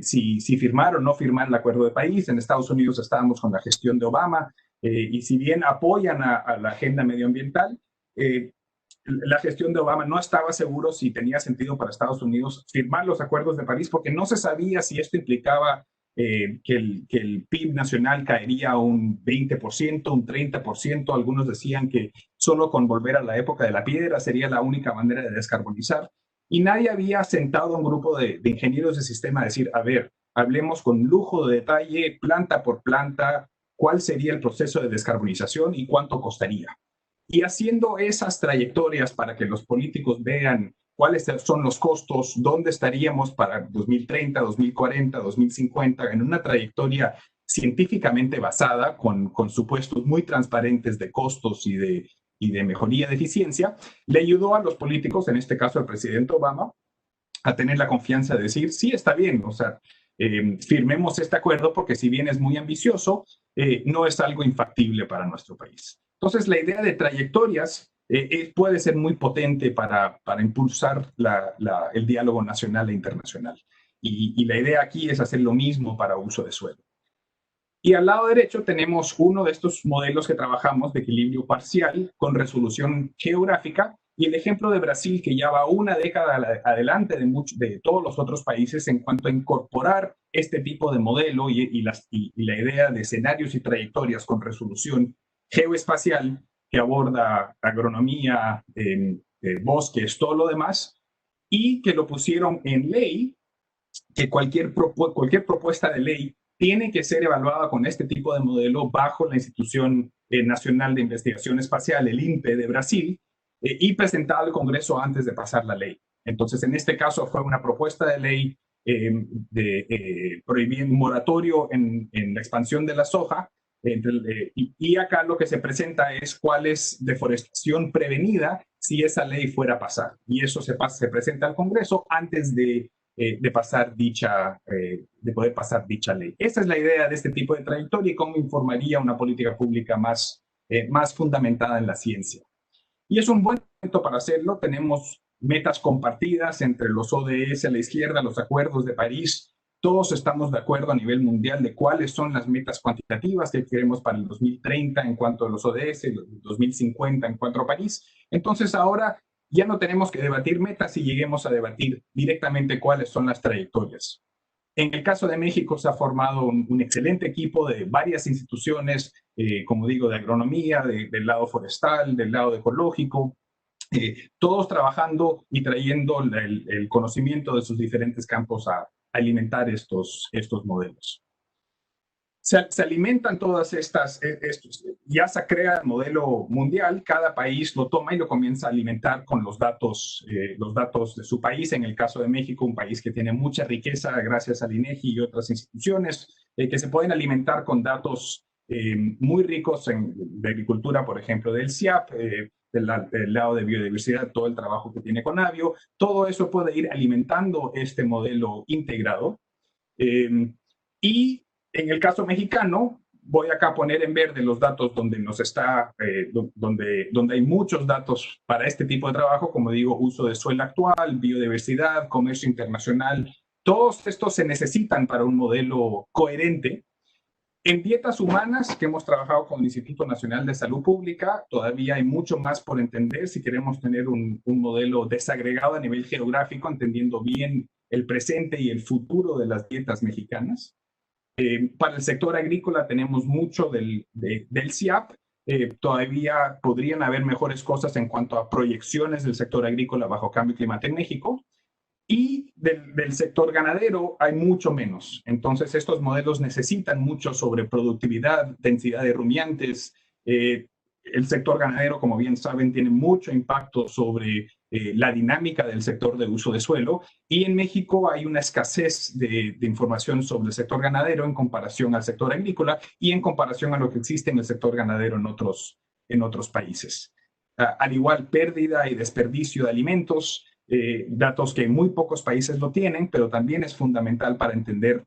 si firmar o no firmar el Acuerdo de París. En Estados Unidos estábamos con la gestión de Obama y si bien apoyan a la agenda medioambiental, la gestión de Obama no estaba seguro si tenía sentido para Estados Unidos firmar los acuerdos de París porque no se sabía si esto implicaba que el PIB nacional caería un 20%, un 30%. Algunos decían que solo con volver a la época de la piedra sería la única manera de descarbonizar. Y nadie había sentado a un grupo de ingenieros de sistema a decir, a ver, hablemos con lujo de detalle, planta por planta, cuál sería el proceso de descarbonización y cuánto costaría. Y haciendo esas trayectorias para que los políticos vean cuáles son los costos, dónde estaríamos para 2030, 2040, 2050, en una trayectoria científicamente basada, con supuestos muy transparentes de costos y de mejoría de eficiencia, le ayudó a los políticos, en este caso al presidente Obama, a tener la confianza de decir, sí, está bien, o sea, firmemos este acuerdo porque si bien es muy ambicioso, no es algo infactible para nuestro país. Entonces, la idea de trayectorias puede ser muy potente para impulsar el diálogo nacional e internacional. Y la idea aquí es hacer lo mismo para uso de suelo. Y al lado derecho tenemos uno de estos modelos que trabajamos de equilibrio parcial con resolución geográfica y el ejemplo de Brasil, que ya va una década adelante de todos los otros países en cuanto a incorporar este tipo de modelo y la idea de escenarios y trayectorias con resolución geoespacial que aborda agronomía, bosques, todo lo demás, y que lo pusieron en ley, que cualquier propuesta de ley tiene que ser evaluada con este tipo de modelo bajo la Institución Nacional de Investigación Espacial, el INPE de Brasil, y presentada al Congreso antes de pasar la ley. Entonces, en este caso fue una propuesta de ley prohibiendo un moratorio en la expansión de la soja, y acá lo que se presenta es cuál es deforestación prevenida si esa ley fuera a pasar. Y eso se presenta al Congreso antes de poder pasar dicha ley. Esa es la idea de este tipo de trayectoria y cómo informaría una política pública más fundamentada en la ciencia. Y es un buen momento para hacerlo. Tenemos metas compartidas entre los ODS a la izquierda, los acuerdos de París. Todos estamos de acuerdo a nivel mundial de cuáles son las metas cuantitativas que queremos para el 2030 en cuanto a los ODS, el 2050 en cuanto a París. Entonces ahora ya no tenemos que debatir metas y lleguemos a debatir directamente cuáles son las trayectorias. En el caso de México se ha formado un excelente equipo de varias instituciones, como digo, de agronomía, del lado forestal, del lado ecológico, todos trabajando y trayendo el conocimiento de sus diferentes campos a alimentar estos modelos. se alimentan todas estas, ya se crea el modelo mundial, cada país lo toma y lo comienza a alimentar con los datos de su país. En el caso de México, un país que tiene mucha riqueza gracias al INEGI y otras instituciones, que se pueden alimentar con datos muy ricos de agricultura, por ejemplo, del CIAP, del lado de biodiversidad, todo el trabajo que tiene Conavio. Todo eso puede ir alimentando este modelo integrado. Y en el caso mexicano, voy acá a poner en verde los datos donde donde hay muchos datos para este tipo de trabajo, como digo, uso de suelo actual, biodiversidad, comercio internacional. Todos estos se necesitan para un modelo coherente. En dietas humanas, que hemos trabajado con el Instituto Nacional de Salud Pública, todavía hay mucho más por entender si queremos tener un modelo desagregado a nivel geográfico, entendiendo bien el presente y el futuro de las dietas mexicanas. Para el sector agrícola tenemos mucho del CIAP. Todavía podrían haber mejores cosas en cuanto a proyecciones del sector agrícola bajo cambio climático en México. Y del sector ganadero hay mucho menos. Entonces, estos modelos necesitan mucho sobre productividad, densidad de rumiantes. El sector ganadero, como bien saben, tiene mucho impacto sobre la dinámica del sector de uso de suelo. Y en México hay una escasez de información sobre el sector ganadero en comparación al sector agrícola y en comparación a lo que existe en el sector ganadero en otros países. Al igual, pérdida y desperdicio de alimentos, datos que muy pocos países lo tienen, pero también es fundamental para entender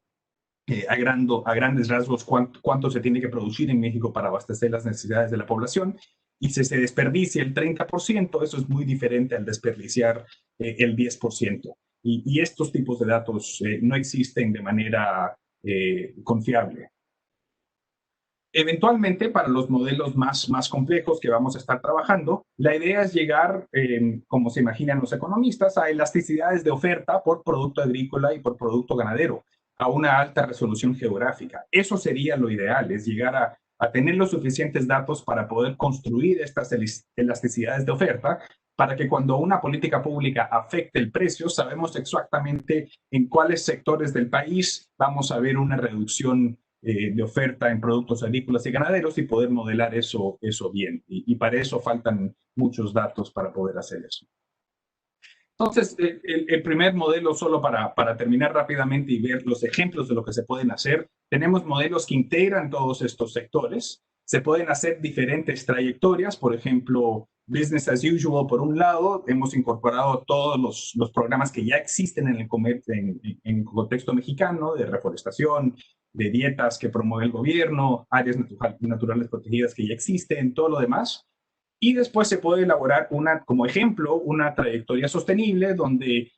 a grandes rasgos cuánto se tiene que producir en México para abastecer las necesidades de la población. Y si se desperdicia el 30%, eso es muy diferente al desperdiciar el 10%. Y estos tipos de datos no existen de manera confiable. Eventualmente, para los modelos más complejos que vamos a estar trabajando, la idea es llegar, como se imaginan los economistas, a elasticidades de oferta por producto agrícola y por producto ganadero, a una alta resolución geográfica. Eso sería lo ideal, es llegar a tener los suficientes datos para poder construir estas elasticidades de oferta, para que cuando una política pública afecte el precio, sabemos exactamente en cuáles sectores del país vamos a ver una reducción de oferta en productos agrícolas y ganaderos y poder modelar eso bien. Y para eso faltan muchos datos para poder hacer eso. Entonces, el primer modelo, solo para terminar rápidamente y ver los ejemplos de lo que se pueden hacer, tenemos modelos que integran todos estos sectores. Se pueden hacer diferentes trayectorias, por ejemplo, business as usual por un lado, hemos incorporado todos los programas que ya existen en el contexto mexicano, de reforestación, de dietas que promueve el gobierno, áreas naturales protegidas que ya existen, todo lo demás. Y después se puede elaborar como ejemplo, una trayectoria sostenible donde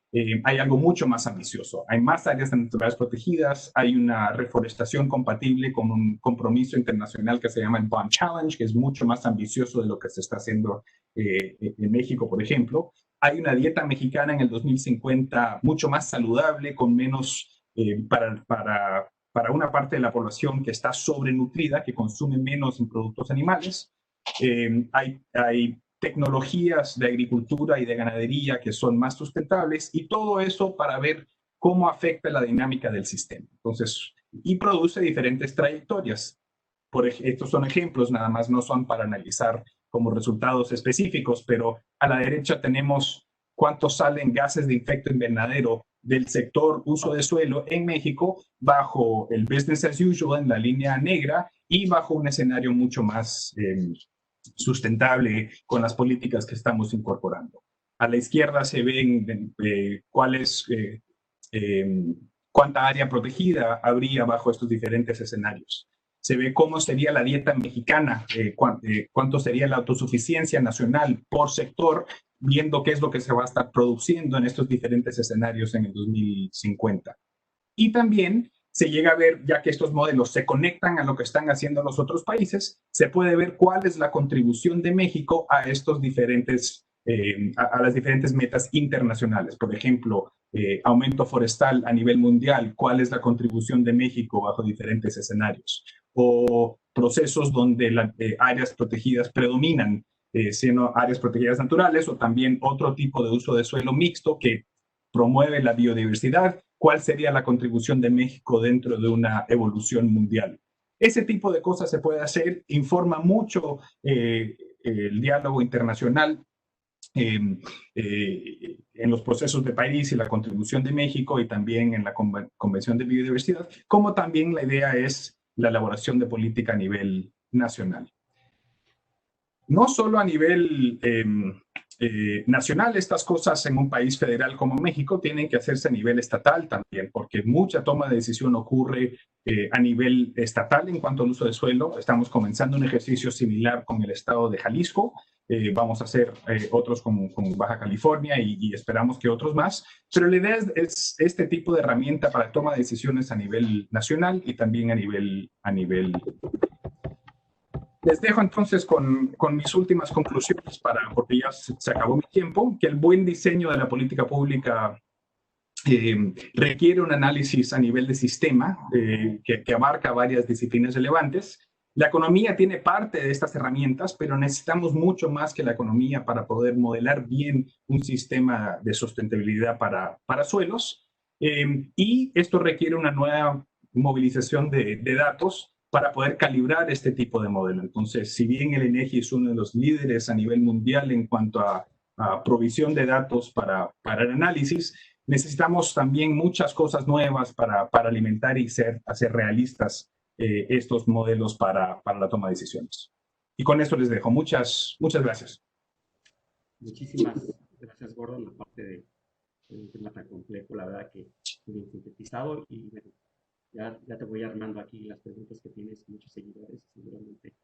hay algo mucho más ambicioso. Hay más áreas naturales protegidas, hay una reforestación compatible con un compromiso internacional que se llama el Bond Challenge, que es mucho más ambicioso de lo que se está haciendo en México, por ejemplo. Hay una dieta mexicana en el 2050 mucho más saludable, con menos para una parte de la población que está sobrenutrida, que consume menos en productos animales. Hay tecnologías de agricultura y de ganadería que son más sustentables y todo eso para ver cómo afecta la dinámica del sistema. Entonces, y produce diferentes trayectorias. Estos son ejemplos, nada más no son para analizar como resultados específicos, pero a la derecha tenemos cuántos salen gases de efecto invernadero del sector uso de suelo en México bajo el business as usual en la línea negra y bajo un escenario mucho más sustentable con las políticas que estamos incorporando. A la izquierda se ven cuánta área protegida habría bajo estos diferentes escenarios. Se ve cómo sería la dieta mexicana, cuánto sería la autosuficiencia nacional por sector, viendo qué es lo que se va a estar produciendo en estos diferentes escenarios en el 2050. Y también se llega a ver, ya que estos modelos se conectan a lo que están haciendo los otros países, se puede ver cuál es la contribución de México a estos diferentes, a las diferentes metas internacionales. Por ejemplo, aumento forestal a nivel mundial, cuál es la contribución de México bajo diferentes escenarios. O procesos donde las áreas protegidas predominan, siendo áreas protegidas naturales o también otro tipo de uso de suelo mixto que promueve la biodiversidad. ¿Cuál sería la contribución de México dentro de una evolución mundial? Ese tipo de cosas se puede hacer, informa mucho el diálogo internacional en los procesos de país y la contribución de México y también en la Convención de Biodiversidad, como también la idea es la elaboración de política a nivel nacional. No solo a nivel nacional, estas cosas en un país federal como México tienen que hacerse a nivel estatal también, porque mucha toma de decisión ocurre a nivel estatal en cuanto al uso de suelo. Estamos comenzando un ejercicio similar con el estado de Jalisco. Vamos a hacer otros con Baja California y esperamos que otros más. Pero la idea es este tipo de herramienta para toma de decisiones a nivel nacional y también a nivel. Les dejo entonces con mis últimas conclusiones, porque ya se acabó mi tiempo, que el buen diseño de la política pública requiere un análisis a nivel de sistema que abarca varias disciplinas relevantes. La economía tiene parte de estas herramientas, pero necesitamos mucho más que la economía para poder modelar bien un sistema de sustentabilidad para suelos. Y esto requiere una nueva movilización de datos para poder calibrar este tipo de modelo. Entonces, si bien el INEGI es uno de los líderes a nivel mundial en cuanto a provisión de datos para el análisis, necesitamos también muchas cosas nuevas para alimentar y hacer realistas estos modelos para la toma de decisiones. Y con esto les dejo. Muchas gracias. Muchísimas gracias, Gordon. Aparte de un tema tan complejo, la verdad que muy bien sintetizado. Y bueno, ya te voy armando aquí las preguntas que tienes, muchos seguidores. Seguramente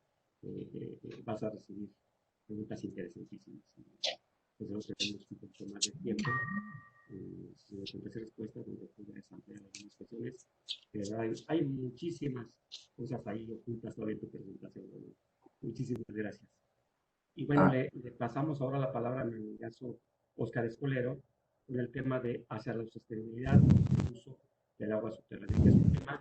vas a recibir preguntas interesantísimas. Pues tenemos un poquito más de tiempo. Si me preguntas y respuestas, donde puedes ampliar algunas cuestiones. Hay muchísimas cosas ahí ocultas todavía en tu presentación. Muchísimas gracias. Y bueno, le pasamos ahora la palabra, en el caso, Oscar Escolero, con el tema de hacia la sostenibilidad y el uso del agua subterránea, que es un tema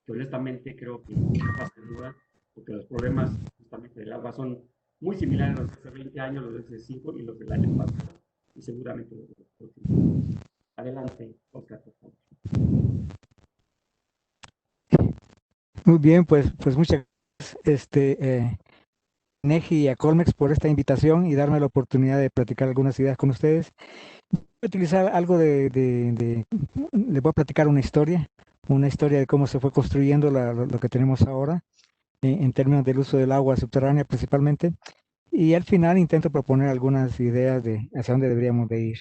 que honestamente creo que no pasa de moda, porque los problemas justamente del agua son muy similares a los de hace 20 años, los de hace 5 y los del año pasado, y seguramente los adelante, Oscar, por favor. Muy bien, pues muchas gracias, INEGI y a Colmex por esta invitación y darme la oportunidad de platicar algunas ideas con ustedes. Voy a utilizar algo les voy a platicar una historia de cómo se fue construyendo lo que tenemos ahora, en términos del uso del agua subterránea principalmente, y al final intento proponer algunas ideas de hacia dónde deberíamos de ir.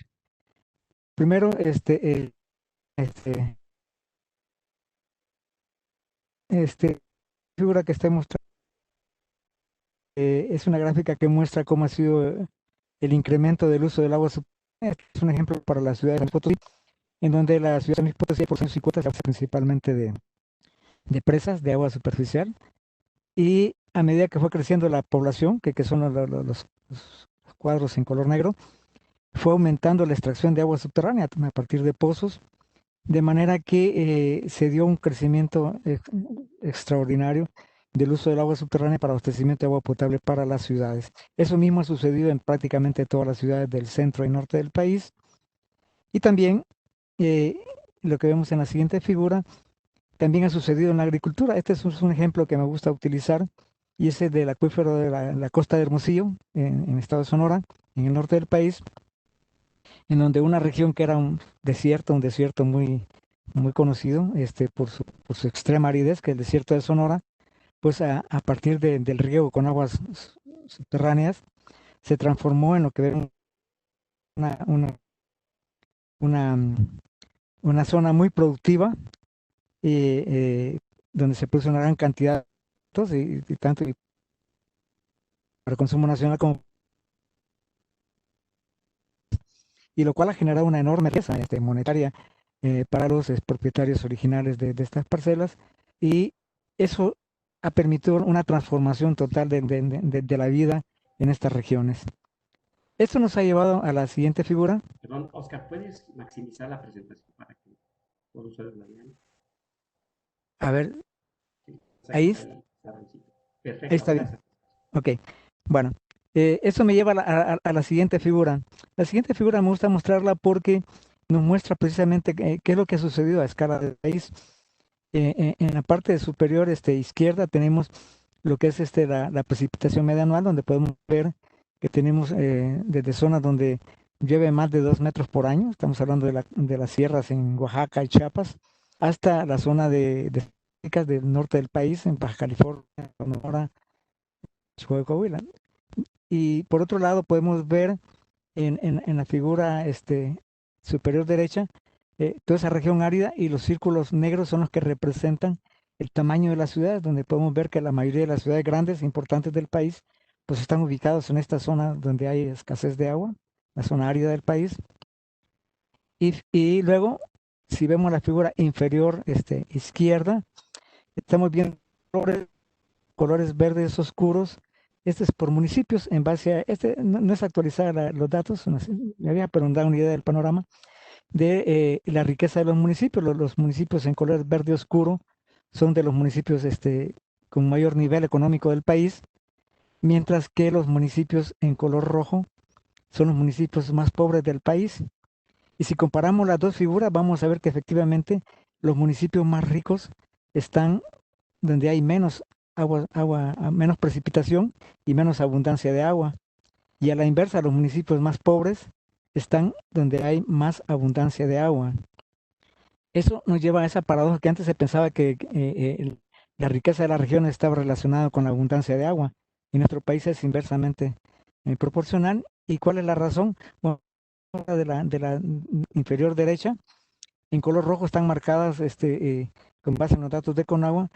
Primero, figura que está mostrando es una gráfica que muestra cómo ha sido el incremento del uso del agua subterránea. Es un ejemplo para la ciudad de San Luis Potosí, en donde la ciudad de San Luis Potosí por 150 se basa principalmente de presas de agua superficial, y a medida que fue creciendo la población, que son los cuadros en color negro, fue aumentando la extracción de agua subterránea a partir de pozos, de manera que se dio un crecimiento extraordinario del uso del agua subterránea para abastecimiento de agua potable para las ciudades. Eso mismo ha sucedido en prácticamente todas las ciudades del centro y norte del país. Y también lo que vemos en la siguiente figura, también ha sucedido en la agricultura. Este es un ejemplo que me gusta utilizar, y ese del acuífero de la costa de Hermosillo, en el estado de Sonora, en el norte del país, en donde una región que era un desierto muy, muy conocido por su extrema aridez, que es el desierto de Sonora, pues a partir del riego con aguas subterráneas, se transformó en lo que vemos una zona muy productiva, donde se produce una gran cantidad de tanto para consumo nacional como, y lo cual ha generado una enorme riqueza monetaria para los propietarios originales de estas parcelas, y eso ha permitido una transformación total de la vida en estas regiones. Esto nos ha llevado a la siguiente figura. Perdón, Oscar, ¿puedes maximizar la presentación para que todos los usuarios la vean? A ver, Sí, ahí. Perfecto. Ahí está bien. Ok, bueno, eso me lleva a la siguiente figura. La siguiente figura me gusta mostrarla porque nos muestra precisamente qué es lo que ha sucedido a escala del país. En la parte superior izquierda tenemos lo que es la precipitación media anual, donde podemos ver que tenemos desde zonas donde llueve más de 2 metros por año, estamos hablando de las sierras en Oaxaca y Chiapas, hasta la zona de del norte del país, en Baja California, Sonora, Chihuahua y Coahuila. Y por otro lado podemos ver en la figura superior derecha toda esa región árida, y los círculos negros son los que representan el tamaño de las ciudades, donde podemos ver que la mayoría de las ciudades grandes e importantes del país pues están ubicados en esta zona donde hay escasez de agua, la zona árida del país. Y luego, si vemos la figura inferior izquierda, estamos viendo colores verdes oscuros. Este es por municipios en base a, no es actualizar los datos, pero da una idea del panorama de la riqueza de los municipios. Los municipios en color verde oscuro son de los municipios con mayor nivel económico del país, mientras que los municipios en color rojo son los municipios más pobres del país. Y si comparamos las dos figuras, vamos a ver que efectivamente los municipios más ricos están donde hay menos menos precipitación y menos abundancia de agua. Y a la inversa, los municipios más pobres están donde hay más abundancia de agua. Eso nos lleva a esa paradoja que antes se pensaba que la riqueza de las regiones estaba relacionada con la abundancia de agua. Y nuestro país es inversamente proporcional. ¿Y cuál es la razón? Bueno, de la inferior derecha, en color rojo están marcadas, con base en los datos de Conagua,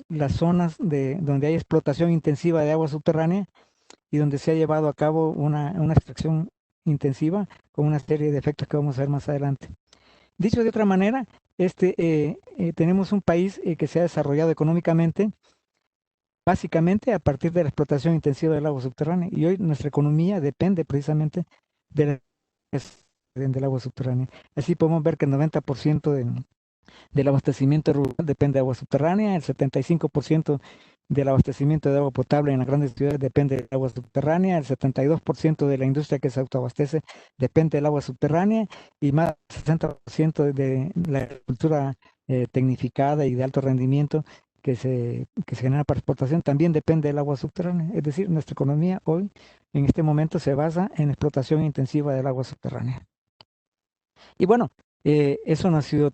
las zonas donde hay explotación intensiva de agua subterránea y donde se ha llevado a cabo una extracción intensiva con una serie de efectos que vamos a ver más adelante. Dicho de otra manera, tenemos un país que se ha desarrollado económicamente básicamente a partir de la explotación intensiva del agua subterránea, y hoy nuestra economía depende precisamente del agua subterránea. Así podemos ver que el 90% del abastecimiento rural depende de agua subterránea, el 75% del abastecimiento de agua potable en las grandes ciudades depende del agua subterránea, el 72% de la industria que se autoabastece depende del agua subterránea, y más del 60% de la agricultura tecnificada y de alto rendimiento que se genera para exportación también depende del agua subterránea. Es decir, nuestra economía hoy, en este momento, se basa en explotación intensiva del agua subterránea. Y bueno, eso no ha sido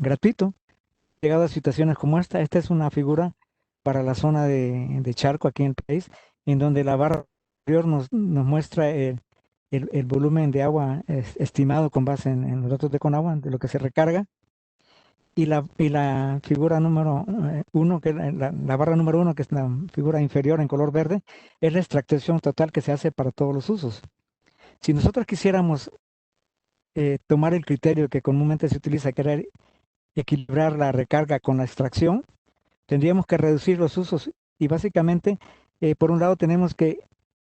gratuito. Llegado a situaciones como esta es una figura para la zona de Charco aquí en el país, en donde la barra superior nos muestra el volumen de agua estimado con base en los datos de Conagua, de lo que se recarga, y la figura número 1, que es la barra número 1, que es la figura inferior en color verde, es la extracción total que se hace para todos los usos. Si nosotros quisiéramos tomar el criterio que comúnmente se utiliza, que era equilibrar la recarga con la extracción, tendríamos que reducir los usos, y básicamente, por un lado tenemos que,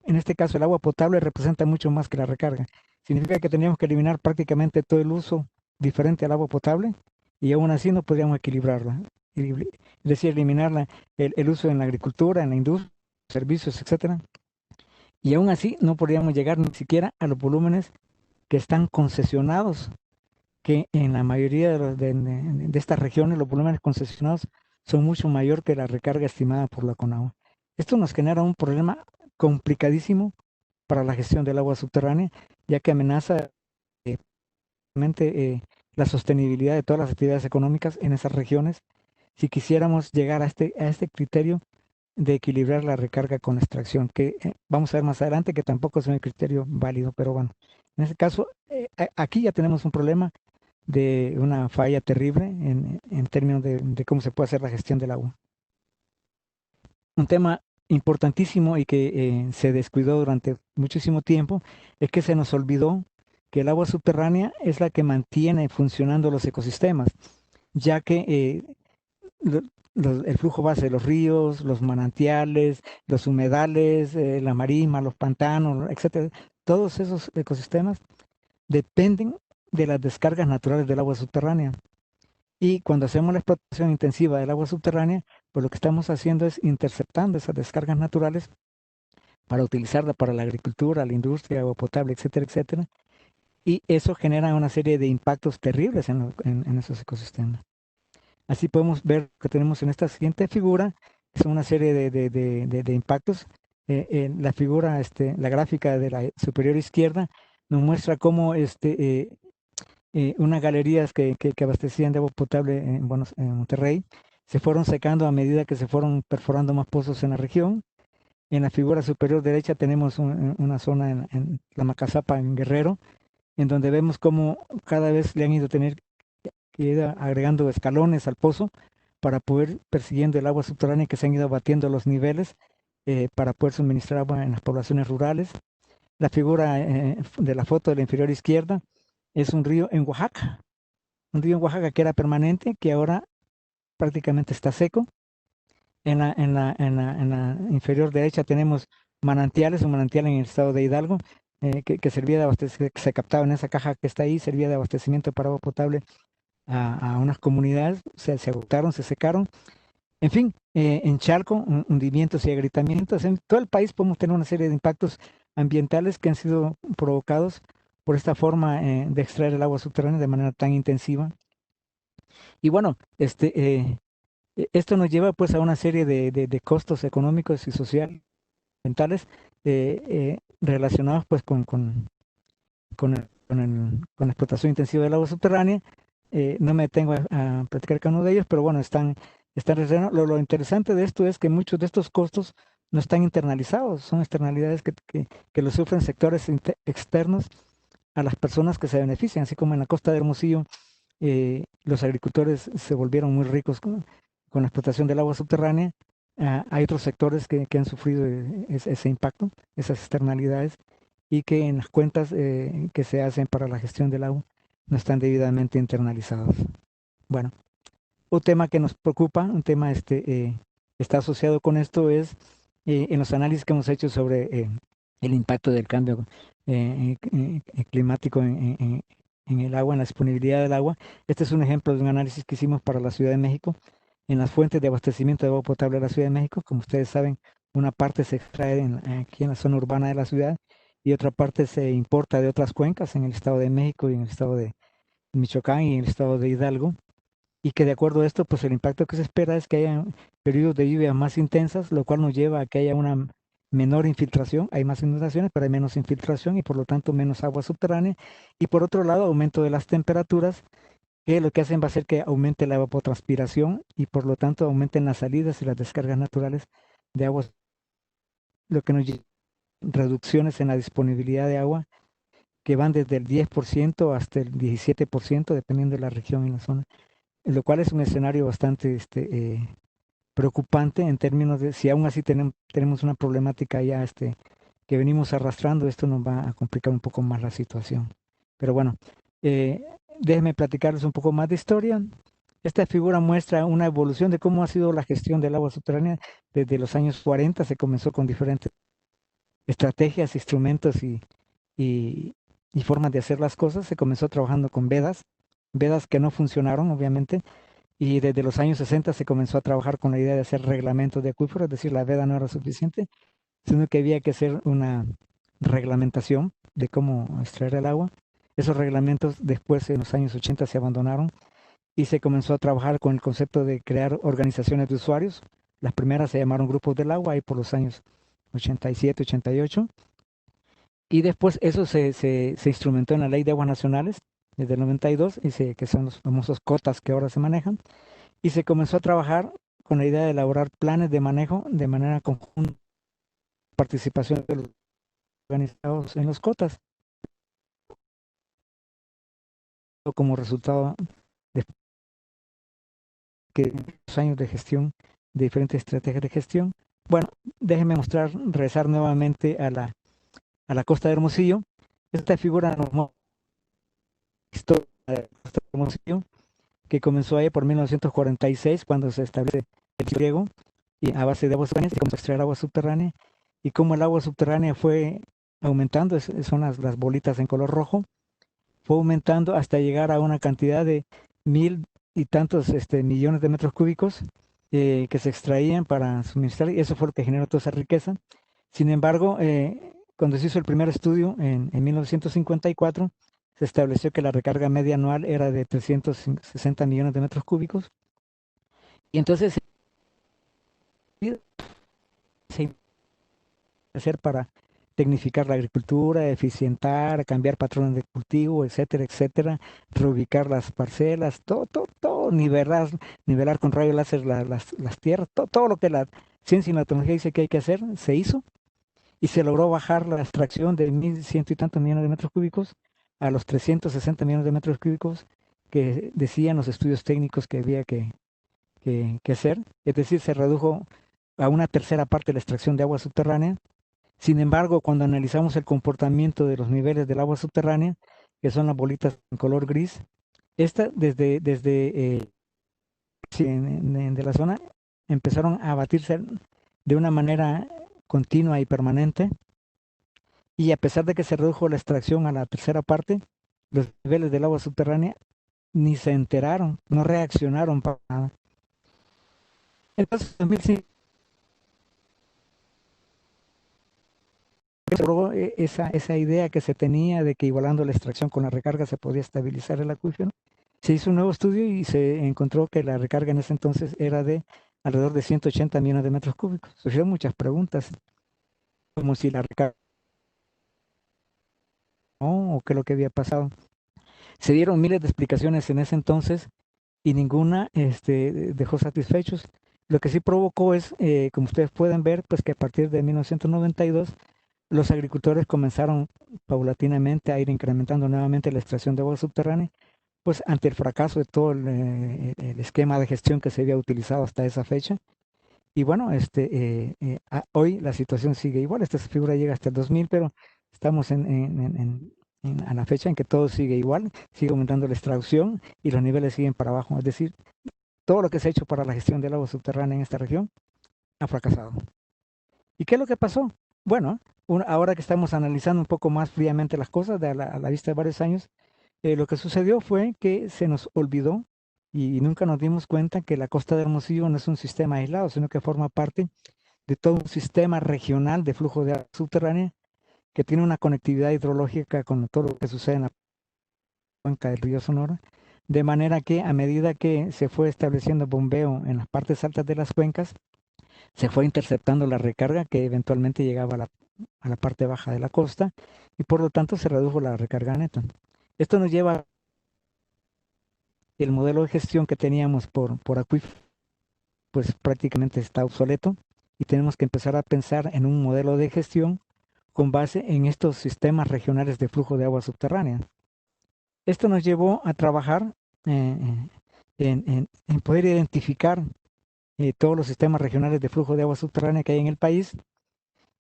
en este caso, el agua potable representa mucho más que la recarga. Significa que tendríamos que eliminar prácticamente todo el uso diferente al agua potable, y aún así no podríamos equilibrarla. Es decir, eliminar el uso en la agricultura, en la industria, servicios, etcétera. Y aún así no podríamos llegar ni siquiera a los volúmenes que están concesionados, que en la mayoría de estas regiones los volúmenes concesionados son mucho mayor que la recarga estimada por la Conagua. Esto nos genera un problema complicadísimo para la gestión del agua subterránea, ya que amenaza la sostenibilidad de todas las actividades económicas en esas regiones, si quisiéramos llegar a este criterio de equilibrar la recarga con la extracción, que vamos a ver más adelante que tampoco es un criterio válido, pero bueno, en este caso, aquí ya tenemos un problema de una falla terrible en términos de cómo se puede hacer la gestión del agua. Un tema importantísimo y que se descuidó durante muchísimo tiempo es que se nos olvidó que el agua subterránea es la que mantiene funcionando los ecosistemas, ya que el flujo base de los ríos, los manantiales, los humedales, la marisma, los pantanos, etcétera, todos esos ecosistemas dependen de las descargas naturales del agua subterránea. Y cuando hacemos la explotación intensiva del agua subterránea, pues lo que estamos haciendo es interceptando esas descargas naturales para utilizarla para la agricultura, la industria, agua potable, etcétera, etcétera. Y eso genera una serie de impactos terribles en esos ecosistemas. Así podemos ver que tenemos en esta siguiente figura, que son una serie de impactos. La figura, la gráfica de la superior izquierda, nos muestra cómo unas galerías que abastecían de agua potable en Monterrey se fueron secando a medida que se fueron perforando más pozos en la región. En la figura superior derecha tenemos una zona en la Macazapa, en Guerrero, en donde vemos cómo cada vez le han ido agregando escalones al pozo para poder persiguiendo el agua subterránea, que se han ido batiendo los niveles para poder suministrar agua en las poblaciones rurales. La figura de la foto de la inferior izquierda es un río en Oaxaca que era permanente, que ahora prácticamente está seco. En la inferior derecha tenemos manantiales, un manantial en el estado de Hidalgo, que servía de abastecimiento, que se captaba en esa caja que está ahí, servía de abastecimiento para agua potable a unas comunidades, se agotaron, se secaron. En fin, en Chalco, hundimientos y agrietamientos. En todo el país podemos tener una serie de impactos ambientales que han sido provocados por esta forma de extraer el agua subterránea de manera tan intensiva. Y bueno, esto nos lleva pues a una serie de costos económicos y sociales, ambientales, relacionados pues con la explotación intensiva del agua subterránea. No me detengo a platicar cada uno de ellos, pero bueno, están relacionados. Lo interesante de esto es que muchos de estos costos no están internalizados, son externalidades que lo sufren sectores externos a las personas que se benefician, así como en la costa de Hermosillo. Los agricultores se volvieron muy ricos con la explotación del agua subterránea. Hay otros sectores que han sufrido ese impacto, esas externalidades, y que en las cuentas que se hacen para la gestión del agua no están debidamente internalizados. Bueno, un tema que nos preocupa, un tema está asociado con esto, es en los análisis que hemos hecho sobre el impacto del cambio climático en el agua, en la disponibilidad del agua. Este es un ejemplo de un análisis que hicimos para la Ciudad de México, en las fuentes de abastecimiento de agua potable de la Ciudad de México. Como ustedes saben, una parte se extrae aquí en la zona urbana de la ciudad y otra parte se importa de otras cuencas en el Estado de México y en el Estado de Michoacán y en el Estado de Hidalgo. Y que de acuerdo a esto, pues el impacto que se espera es que haya periodos de lluvia más intensas, lo cual nos lleva a que haya una menor infiltración, hay más inundaciones, pero hay menos infiltración y por lo tanto menos agua subterránea. Y por otro lado, aumento de las temperaturas, que lo que hacen va a ser que aumente la evapotranspiración y por lo tanto aumenten las salidas y las descargas naturales de agua, lo que nos lleva a reducciones en la disponibilidad de agua que van desde el 10% hasta el 17%, dependiendo de la región y la zona, lo cual es un escenario bastante preocupante en términos de si aún así tenemos una problemática ya que venimos arrastrando, esto nos va a complicar un poco más la situación. Pero bueno, déjenme platicarles un poco más de historia. Esta figura muestra una evolución de cómo ha sido la gestión del agua subterránea desde los años 40. Se comenzó con diferentes estrategias, instrumentos y formas de hacer las cosas. Se comenzó trabajando con vedas que no funcionaron, obviamente, y desde los años 60 se comenzó a trabajar con la idea de hacer reglamentos de acuíferos, es decir, la veda no era suficiente, sino que había que hacer una reglamentación de cómo extraer el agua. Esos reglamentos después, en los años 80, se abandonaron y se comenzó a trabajar con el concepto de crear organizaciones de usuarios. Las primeras se llamaron grupos del agua, ahí por los años 87, 88. Y después eso se instrumentó en la Ley de Aguas Nacionales desde el 92, que son los famosos cotas que ahora se manejan. Y se comenzó a trabajar con la idea de elaborar planes de manejo de manera conjunta, participación de los organizados en los cotas, como resultado de que los años de gestión, de diferentes estrategias de gestión. Bueno, déjenme regresar nuevamente a la costa de Hermosillo. Esta figura nos muestra la historia de la costa de Hermosillo, que comenzó ahí por 1946, cuando se establece el riego y a base de agua subterránea, se comenzó a extraer agua subterránea, y cómo el agua subterránea fue aumentando, son las bolitas en color rojo, fue aumentando hasta llegar a una cantidad de 1,000 y tantos millones de metros cúbicos que se extraían para suministrar, y eso fue lo que generó toda esa riqueza. Sin embargo, cuando se hizo el primer estudio en 1954, se estableció que la recarga media anual era de 360 millones de metros cúbicos, Y entonces se hacer para tecnificar la agricultura, eficientar, cambiar patrones de cultivo, etcétera, etcétera, reubicar las parcelas, todo, nivelar con rayos láser las tierras, todo lo que la ciencia y la tecnología dice que hay que hacer, se hizo y se logró bajar la extracción de 1.100 y tantos millones de metros cúbicos a los 360 millones de metros cúbicos que decían los estudios técnicos que había que hacer, es decir, se redujo a una tercera parte la extracción de agua subterránea. Sin embargo, cuando analizamos el comportamiento de los niveles del agua subterránea, que son las bolitas en color gris, esta de la zona empezaron a abatirse de una manera continua y permanente, y a pesar de que se redujo la extracción a la tercera parte, los niveles del agua subterránea ni se enteraron, no reaccionaron para nada. Entonces, en 2005, esa idea que se tenía de que igualando la extracción con la recarga se podía estabilizar el acuífero, se hizo un nuevo estudio y se encontró que la recarga en ese entonces era de alrededor de 180 millones de metros cúbicos. Surgieron muchas preguntas, como si la recarga no, o qué es lo que había pasado. Se dieron miles de explicaciones en ese entonces y ninguna dejó satisfechos. Lo que sí provocó es, como ustedes pueden ver, pues que a partir de 1992 los agricultores comenzaron paulatinamente a ir incrementando nuevamente la extracción de agua subterránea, pues ante el fracaso de todo el esquema de gestión que se había utilizado hasta esa fecha. Y bueno, hoy la situación sigue igual. Esta figura llega hasta el 2000, pero estamos a la fecha en que todo sigue igual, sigue aumentando la extracción y los niveles siguen para abajo. Es decir, todo lo que se ha hecho para la gestión del agua subterránea en esta región ha fracasado. ¿Y qué es lo que pasó? Bueno, ahora que estamos analizando un poco más fríamente las cosas a la vista de varios años, lo que sucedió fue que se nos olvidó y nunca nos dimos cuenta que la costa de Hermosillo no es un sistema aislado, sino que forma parte de todo un sistema regional de flujo de agua subterránea que tiene una conectividad hidrológica con todo lo que sucede en la cuenca del río Sonora, de manera que a medida que se fue estableciendo bombeo en las partes altas de las cuencas, se fue interceptando la recarga que eventualmente llegaba a la parte baja de la costa y por lo tanto se redujo la recarga neta. Esto nos lleva a el modelo de gestión que teníamos por acuífero, pues prácticamente está obsoleto y tenemos que empezar a pensar en un modelo de gestión con base en estos sistemas regionales de flujo de agua subterránea. Esto nos llevó a trabajar en poder identificar todos los sistemas regionales de flujo de agua subterránea que hay en el país.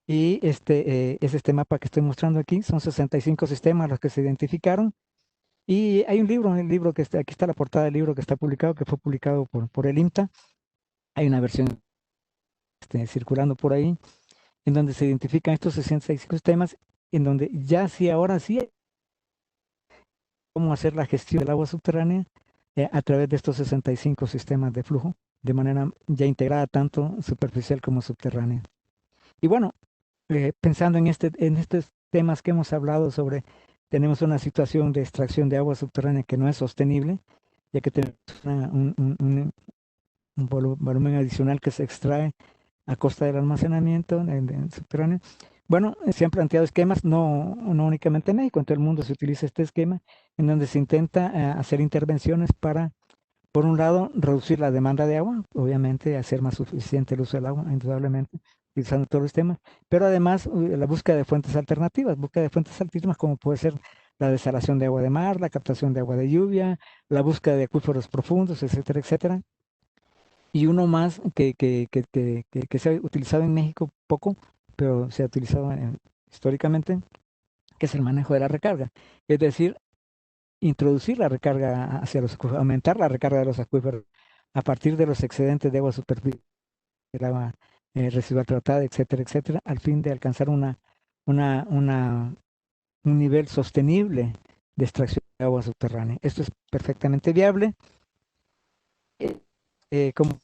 Y es este mapa que estoy mostrando aquí, son 65 sistemas los que se identificaron. Y hay un libro que está, aquí está la portada del libro que está publicado, que fue publicado por el IMTA. Hay una versión circulando por ahí, en donde se identifican estos 65 sistemas, en donde ya sí, ahora sí, cómo hacer la gestión del agua subterránea a través de estos 65 sistemas de flujo, de manera ya integrada, tanto superficial como subterránea. Y bueno, pensando en estos temas que hemos hablado sobre, tenemos una situación de extracción de agua subterránea que no es sostenible, ya que tenemos un volumen adicional que se extrae a costa del almacenamiento en subterráneo. Bueno, se han planteado esquemas, no únicamente en México, en todo el mundo se utiliza este esquema, en donde se intenta hacer intervenciones para, por un lado, reducir la demanda de agua, obviamente hacer más suficiente el uso del agua, indudablemente, utilizando todos los temas, pero además la búsqueda de fuentes alternativas, como puede ser la desalación de agua de mar, la captación de agua de lluvia, la búsqueda de acuíferos profundos, etcétera, etcétera. Y uno más que se ha utilizado en México poco, pero se ha utilizado históricamente, que es el manejo de la recarga. Es decir, introducir la recarga hacia los acuíferos, aumentar la recarga de los acuíferos a partir de los excedentes de agua superficial, del agua residual tratada, etcétera, etcétera, al fin de alcanzar un nivel sostenible de extracción de agua subterránea. Esto es perfectamente viable. Como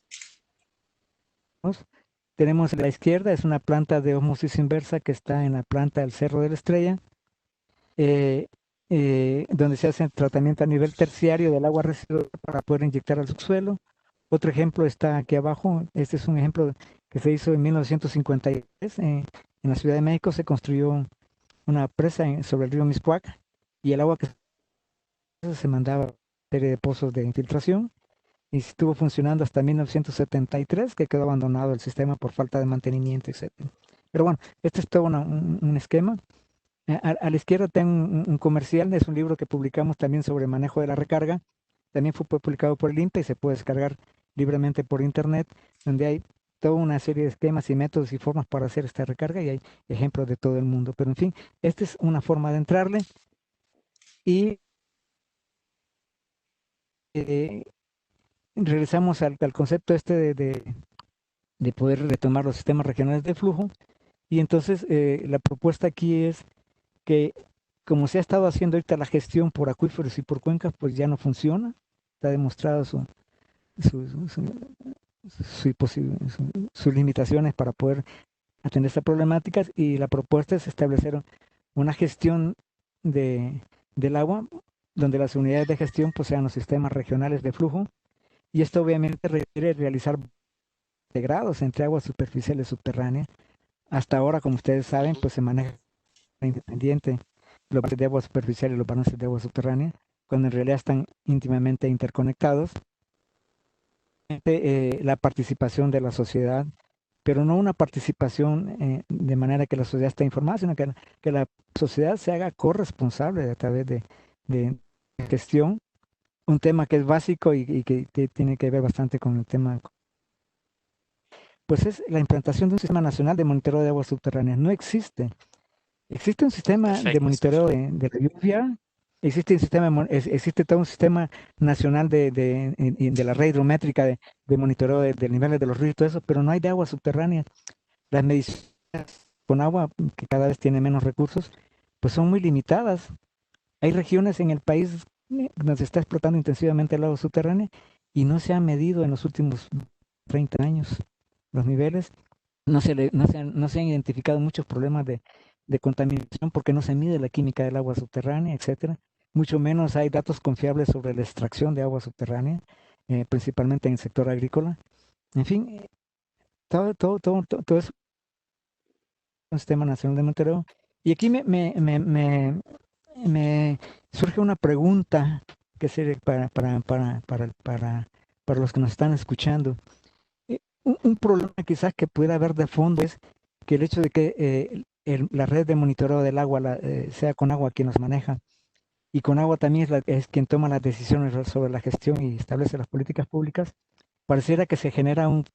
tenemos a la izquierda, es una planta de ósmosis inversa que está en la planta del Cerro de la Estrella, donde se hace el tratamiento a nivel terciario del agua residual para poder inyectar al subsuelo. Otro ejemplo está aquí abajo. Este es un ejemplo que se hizo en 1953. En la Ciudad de México se construyó una presa sobre el río Miscuac y el agua que se mandaba a una serie de pozos de infiltración y estuvo funcionando hasta 1973, que quedó abandonado el sistema por falta de mantenimiento, etc. Pero bueno, este es todo un esquema. A la izquierda tengo un comercial, es un libro que publicamos también sobre manejo de la recarga. También fue publicado por el INPE y se puede descargar libremente por internet, donde hay toda una serie de esquemas y métodos y formas para hacer esta recarga y hay ejemplos de todo el mundo. Pero en fin, esta es una forma de entrarle y regresamos al concepto este de poder retomar los sistemas regionales de flujo. Y entonces la propuesta aquí es que como se ha estado haciendo ahorita la gestión por acuíferos y por cuencas, pues ya no funciona. Está demostrado sus limitaciones para poder atender estas problemáticas y la propuesta es establecer una gestión del agua donde las unidades de gestión pues sean los sistemas regionales de flujo y esto obviamente requiere realizar integrados entre aguas superficiales y subterráneas. Hasta ahora, como ustedes saben, pues se maneja independiente los balances de agua superficial y los balances de agua subterránea, cuando en realidad están íntimamente interconectados. La participación de la sociedad, pero no una participación de manera que la sociedad esté informada, sino que la sociedad se haga corresponsable a través de gestión, un tema que es básico y que tiene que ver bastante con el tema, pues es la implantación de un sistema nacional de monitoreo de aguas subterráneas. No existe. Existe un sistema de Perfecto. monitoreo de la lluvia, existe todo un sistema nacional de la red hidrométrica de monitoreo de niveles de los ríos y todo eso, pero no hay de agua subterránea. Las mediciones con agua, que cada vez tiene menos recursos, pues son muy limitadas. Hay regiones en el país donde se está explotando intensivamente el agua subterránea y no se ha medido en los últimos 30 años los niveles. No se han identificado muchos problemas de contaminación porque no se mide la química del agua subterránea, etcétera. Mucho menos hay datos confiables sobre la extracción de agua subterránea, principalmente en el sector agrícola. En fin, todo es un sistema nacional de monitoreo. Y aquí me surge una pregunta que sirve para los que nos están escuchando. Un problema quizás que pueda haber de fondo es que el hecho de que la red de monitoreo del agua sea con agua quien nos maneja y con agua también es quien toma las decisiones sobre la gestión y establece las políticas públicas, pareciera que se genera un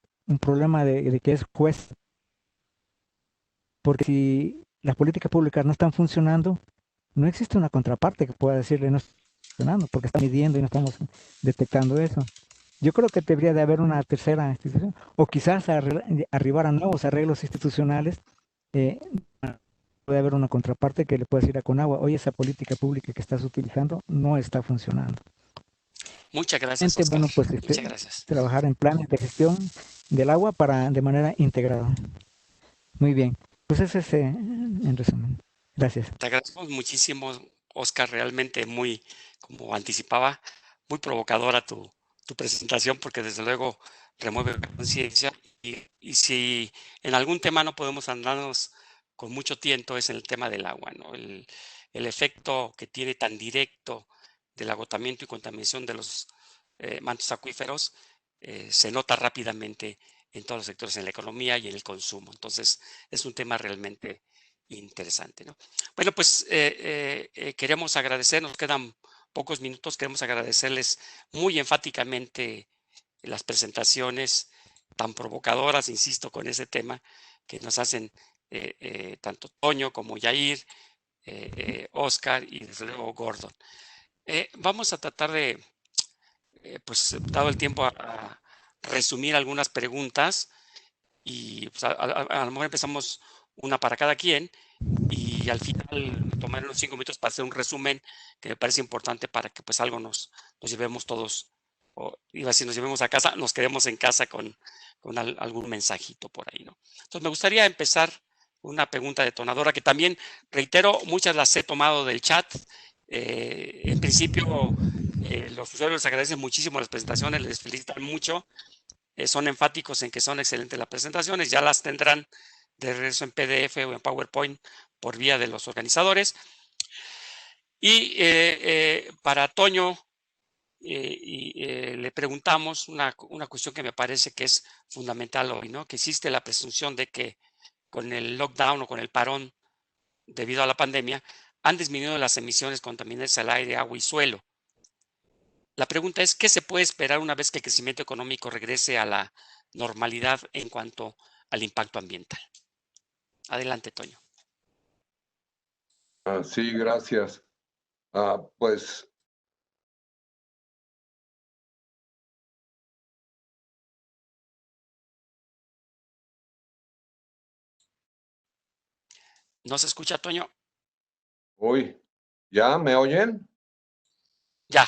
problema de que es juez, porque si las políticas públicas no están funcionando, no existe una contraparte que pueda decirle no está funcionando, porque está midiendo y no estamos detectando eso. Yo creo que debería de haber una tercera institución, o quizás arribar a nuevos arreglos institucionales. Puede haber una contraparte que le pueda decir a Conagua, oye, esa política pública que estás utilizando no está funcionando. Muchas gracias, Oscar. Bueno, pues Muchas gracias. trabajar en planes de gestión del agua de manera integrada. Muy bien, pues ese es en resumen. Gracias. Te agradecemos muchísimo, Oscar, realmente muy, como anticipaba, muy provocadora tu presentación, porque desde luego remueve conciencia y si en algún tema no podemos andarnos con mucho tiento es en el tema del agua, ¿no? El efecto que tiene tan directo del agotamiento y contaminación de los mantos acuíferos se nota rápidamente en todos los sectores, en la economía y en el consumo. Entonces, es un tema realmente interesante, ¿no? Bueno, pues queremos agradecer, nos quedan pocos minutos, queremos agradecerles muy enfáticamente las presentaciones tan provocadoras, insisto, con ese tema que nos hacen tanto Toño como Yair, Oscar y desde luego Gordon. Vamos a tratar de, pues dado el tiempo, a resumir algunas preguntas y pues, a lo mejor empezamos una para cada quien y al final tomar unos 5 minutos para hacer un resumen que me parece importante para que pues algo nos llevemos todos, o iba a decir nos llevemos a casa, nos quedemos en casa con algún mensajito por ahí, ¿no? Entonces me gustaría empezar con una pregunta detonadora que también, reitero, muchas las he tomado del chat. En principio Los usuarios les agradecen muchísimo las presentaciones, les felicitan mucho, son enfáticos en que son excelentes las presentaciones, ya las tendrán de regreso en PDF o en PowerPoint por vía de los organizadores. Y para Toño, le preguntamos una cuestión que me parece que es fundamental hoy, ¿no? Que existe la presunción de que con el lockdown o con el parón debido a la pandemia han disminuido las emisiones contaminantes al aire, agua y suelo. La pregunta es, ¿qué se puede esperar una vez que el crecimiento económico regrese a la normalidad en cuanto al impacto ambiental? Adelante, Toño. Sí, gracias. Pues ¿No se escucha, Toño? uy, ¿ya me oyen? Ya.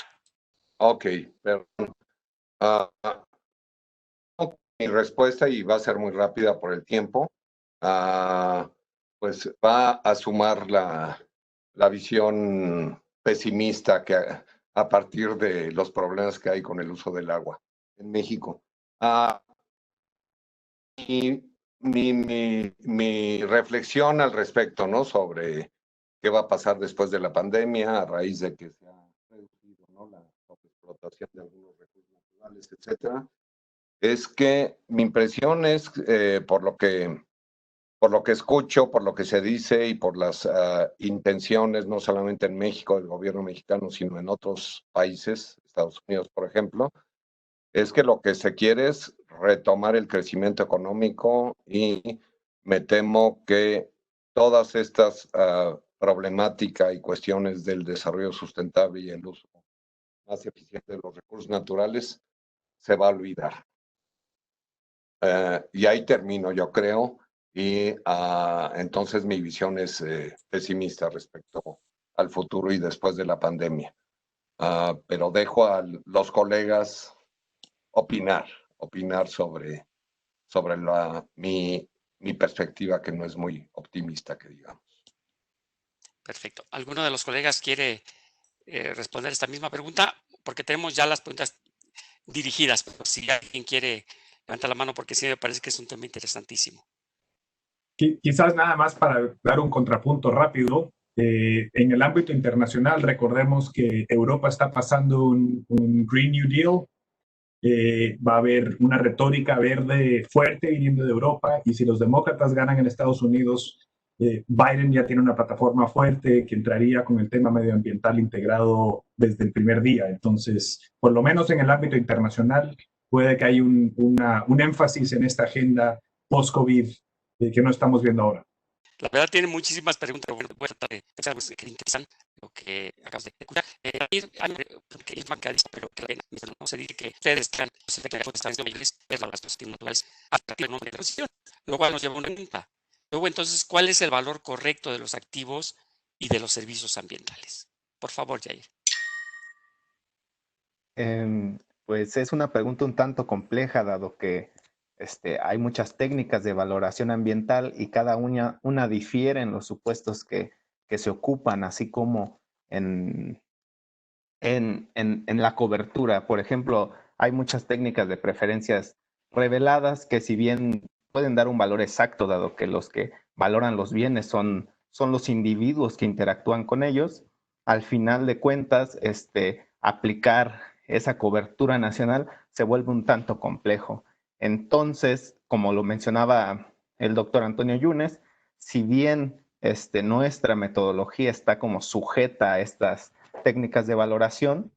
Ok, perdón. Mi respuesta, y va a ser muy rápida por el tiempo, pues va a sumar la visión pesimista que a partir de los problemas que hay con el uso del agua en México. Y mi reflexión al respecto, ¿no? Sobre qué va a pasar después de la pandemia a raíz de que se ha reducido, ¿no? La sobreexplotación de algunos recursos naturales, etcétera, es que mi impresión es, por lo que escucho, por lo que se dice y por las intenciones, no solamente en México, del gobierno mexicano, sino en otros países, Estados Unidos, por ejemplo, es que lo que se quiere es retomar el crecimiento económico y me temo que todas estas problemáticas y cuestiones del desarrollo sustentable y el uso más eficiente de los recursos naturales se va a olvidar. Y ahí termino, yo creo, y entonces mi visión es pesimista respecto al futuro y después de la pandemia. Pero dejo a los colegas opinar sobre mi perspectiva, que no es muy optimista, que digamos. Perfecto. ¿Alguno de los colegas quiere responder esta misma pregunta? Porque tenemos ya las preguntas dirigidas, pero si alguien quiere levantar la mano, porque sí me parece que es un tema interesantísimo. Quizás nada más para dar un contrapunto rápido. En el ámbito internacional, recordemos que Europa está pasando un Green New Deal. Va a haber una retórica verde fuerte viniendo de Europa, y si los demócratas ganan en Estados Unidos, Biden ya tiene una plataforma fuerte que entraría con el tema medioambiental integrado desde el primer día. Entonces, por lo menos en el ámbito internacional, puede que haya un énfasis en esta agenda post-COVID que no estamos viendo ahora. La verdad tiene muchísimas preguntas, pero bueno, voy a tratar de pensar que interesan lo que acabas de escuchar. Que es bancadista, pero que no se dice que ustedes están los efectos disponibles, es la gastos naturales a partir de una transición, lo cual nos lleva a una pregunta. Luego, entonces, ¿cuál es el valor correcto de los activos y de los servicios ambientales? Por favor, Jair. Pues es una pregunta un tanto compleja, dado que hay muchas técnicas de valoración ambiental y cada una difiere en los supuestos que se ocupan, así como en la cobertura. Por ejemplo, hay muchas técnicas de preferencias reveladas que, si bien pueden dar un valor exacto, dado que los que valoran los bienes son los individuos que interactúan con ellos, al final de cuentas, aplicar esa cobertura nacional se vuelve un tanto complejo. Entonces, como lo mencionaba el doctor Antonio Yunes, si bien nuestra metodología está como sujeta a estas técnicas de valoración,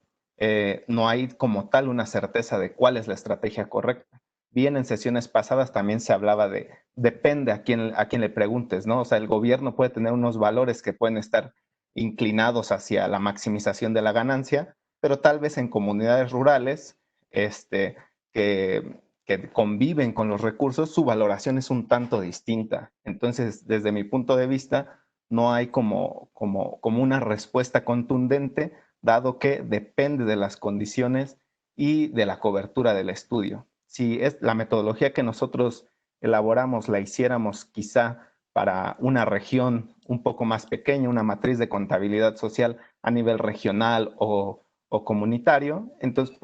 no hay como tal una certeza de cuál es la estrategia correcta. Bien, en sesiones pasadas también se hablaba de, depende a quién le preguntes, ¿no? O sea, el gobierno puede tener unos valores que pueden estar inclinados hacia la maximización de la ganancia, pero tal vez en comunidades rurales que conviven con los recursos, su valoración es un tanto distinta. Entonces, desde mi punto de vista, no hay como una respuesta contundente, dado que depende de las condiciones y de la cobertura del estudio. Si es la metodología que nosotros elaboramos, la hiciéramos quizá para una región un poco más pequeña, una matriz de contabilidad social a nivel regional o o comunitario, entonces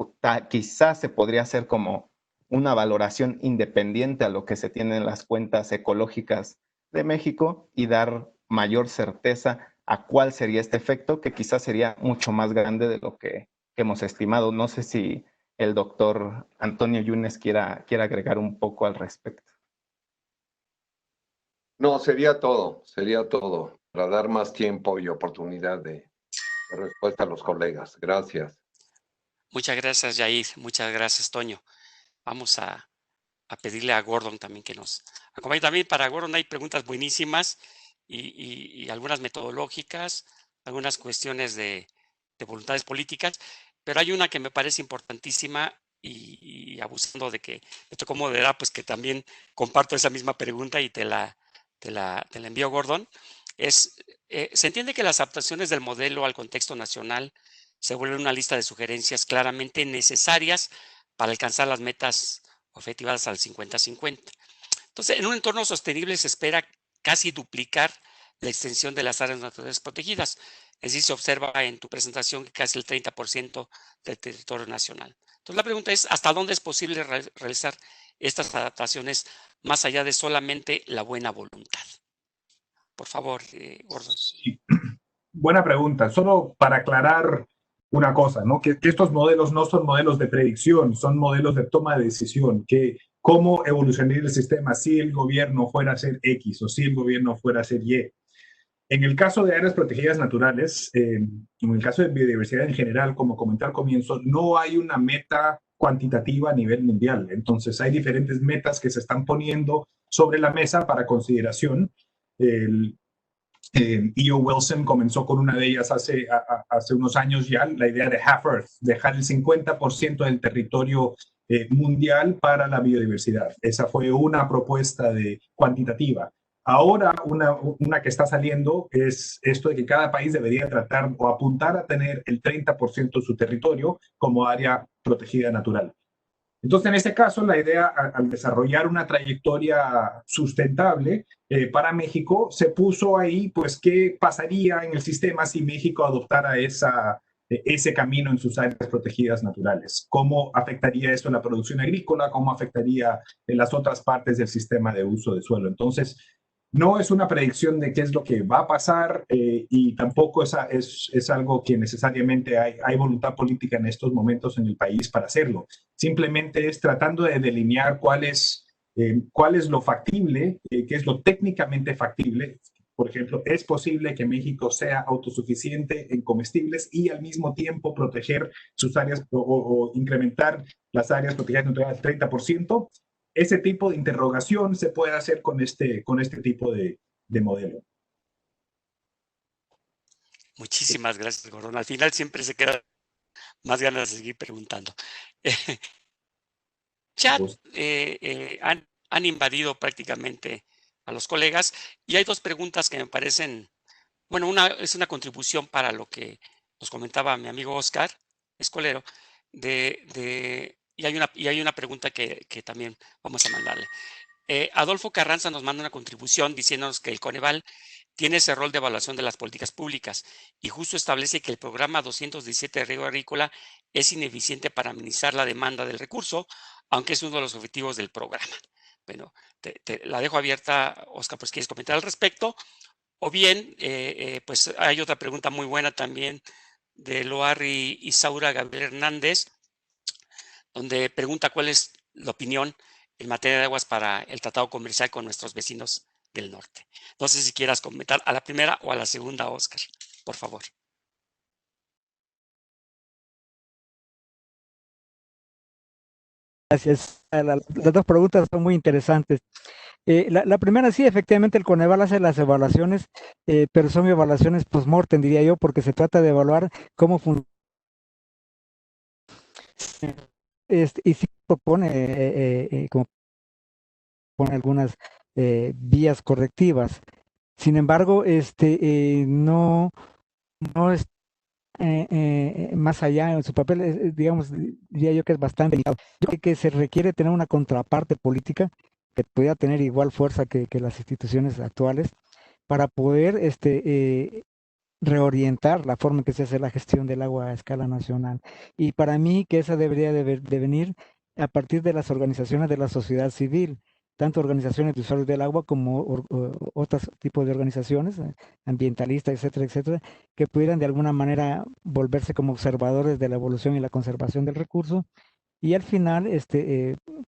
quizás se podría hacer como una valoración independiente a lo que se tiene en las cuentas ecológicas de México y dar mayor certeza a cuál sería este efecto, que quizás sería mucho más grande de lo que hemos estimado. No sé si el doctor Antonio Yunes quiera agregar un poco al respecto. No, sería todo, para dar más tiempo y oportunidad de respuesta a los colegas. Gracias. Muchas gracias, Yair. Muchas gracias, Toño. Vamos a pedirle a Gordon también que nos acompañe. También para Gordon hay preguntas buenísimas y algunas metodológicas, algunas cuestiones de voluntades políticas, pero hay una que me parece importantísima y abusando de que me tocó moderar, pues que también comparto esa misma pregunta y te la envío, Gordon. Se entiende que las adaptaciones del modelo al contexto nacional se vuelven una lista de sugerencias claramente necesarias para alcanzar las metas objetivas al 50-50. Entonces, en un entorno sostenible se espera casi duplicar la extensión de las áreas naturales protegidas. Es decir, se observa en tu presentación que casi el 30% del territorio nacional. Entonces, la pregunta es, ¿hasta dónde es posible realizar estas adaptaciones más allá de solamente la buena voluntad? Por favor, Gordon. Sí. Buena pregunta. Solo para aclarar una cosa, ¿no? Que estos modelos no son modelos de predicción, son modelos de toma de decisión, que cómo evolucionaría el sistema si el gobierno fuera a ser X o si el gobierno fuera a ser Y. En el caso de áreas protegidas naturales, en el caso de biodiversidad en general, como comenté al comienzo, no hay una meta cuantitativa a nivel mundial. Entonces, hay diferentes metas que se están poniendo sobre la mesa para consideración. E.O. Wilson comenzó con una de ellas hace unos años ya, la idea de Half Earth, dejar el 50% del territorio mundial para la biodiversidad. Esa fue una propuesta cuantitativa. Ahora, una que está saliendo es esto de que cada país debería tratar o apuntar a tener el 30% de su territorio como área protegida natural. Entonces, en este caso, la idea al desarrollar una trayectoria sustentable para México, se puso ahí, pues, qué pasaría en el sistema si México adoptara ese camino en sus áreas protegidas naturales. ¿Cómo afectaría esto en la producción agrícola? ¿Cómo afectaría en las otras partes del sistema de uso de suelo? Entonces, no es una predicción de qué es lo que va a pasar y tampoco es algo que necesariamente hay voluntad política en estos momentos en el país para hacerlo. Simplemente es tratando de delinear cuál es lo factible, qué es lo técnicamente factible. Por ejemplo, es posible que México sea autosuficiente en comestibles y al mismo tiempo proteger sus áreas o incrementar las áreas protegidas naturales al 30%. Ese tipo de interrogación se puede hacer con este tipo de modelo. Muchísimas gracias, Gordon. Al final siempre se queda más ganas de seguir preguntando. Chat han invadido prácticamente a los colegas y hay dos preguntas que me parecen, bueno, una es una contribución para lo que nos comentaba mi amigo Oscar Escolero, y hay una pregunta que también vamos a mandarle. Adolfo Carranza nos manda una contribución diciéndonos que el Coneval tiene ese rol de evaluación de las políticas públicas y justo establece que el programa 217 de riego agrícola es ineficiente para minimizar la demanda del recurso, aunque es uno de los objetivos del programa. Bueno, te la dejo abierta, Oscar, pues quieres comentar al respecto. O bien, pues hay otra pregunta muy buena también de Loarri Isaura Gabriel Hernández, donde pregunta cuál es la opinión en materia de aguas para el tratado comercial con nuestros vecinos del norte. No sé si quieras comentar a la primera o a la segunda, Oscar, por favor. Gracias. Las dos preguntas son muy interesantes. La primera, sí, efectivamente, el Coneval hace las evaluaciones, pero son evaluaciones post-mortem, diría yo, porque se trata de evaluar cómo funciona. Y sí propone, como pone algunas vías correctivas. Sin embargo, no es más allá en su papel, digamos, diría yo que es bastante limitado. Yo creo que se requiere tener una contraparte política que pueda tener igual fuerza que las instituciones actuales para poder reorientar la forma en que se hace la gestión del agua a escala nacional. Y para mí que esa debería de venir a partir de las organizaciones de la sociedad civil, tanto organizaciones de usuarios del agua como otros tipos de organizaciones, ambientalistas, etcétera, etcétera, que pudieran de alguna manera volverse como observadores de la evolución y la conservación del recurso y al final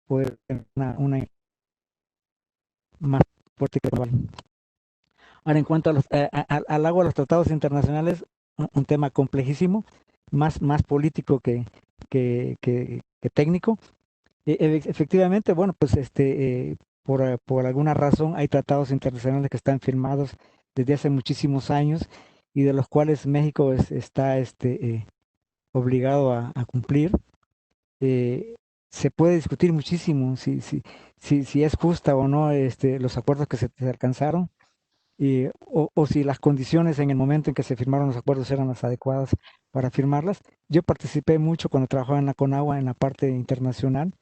poder tener una más fuerte que global. Ahora, en cuanto a al agua, los tratados internacionales, un tema complejísimo, más político que técnico. Efectivamente, bueno, pues por alguna razón hay tratados internacionales que están firmados desde hace muchísimos años y de los cuales México está obligado a cumplir. Se puede discutir muchísimo si es justa o no los acuerdos que se alcanzaron o si las condiciones en el momento en que se firmaron los acuerdos eran las adecuadas para firmarlas. Yo participé mucho cuando trabajaba en la CONAGUA en la parte internacional,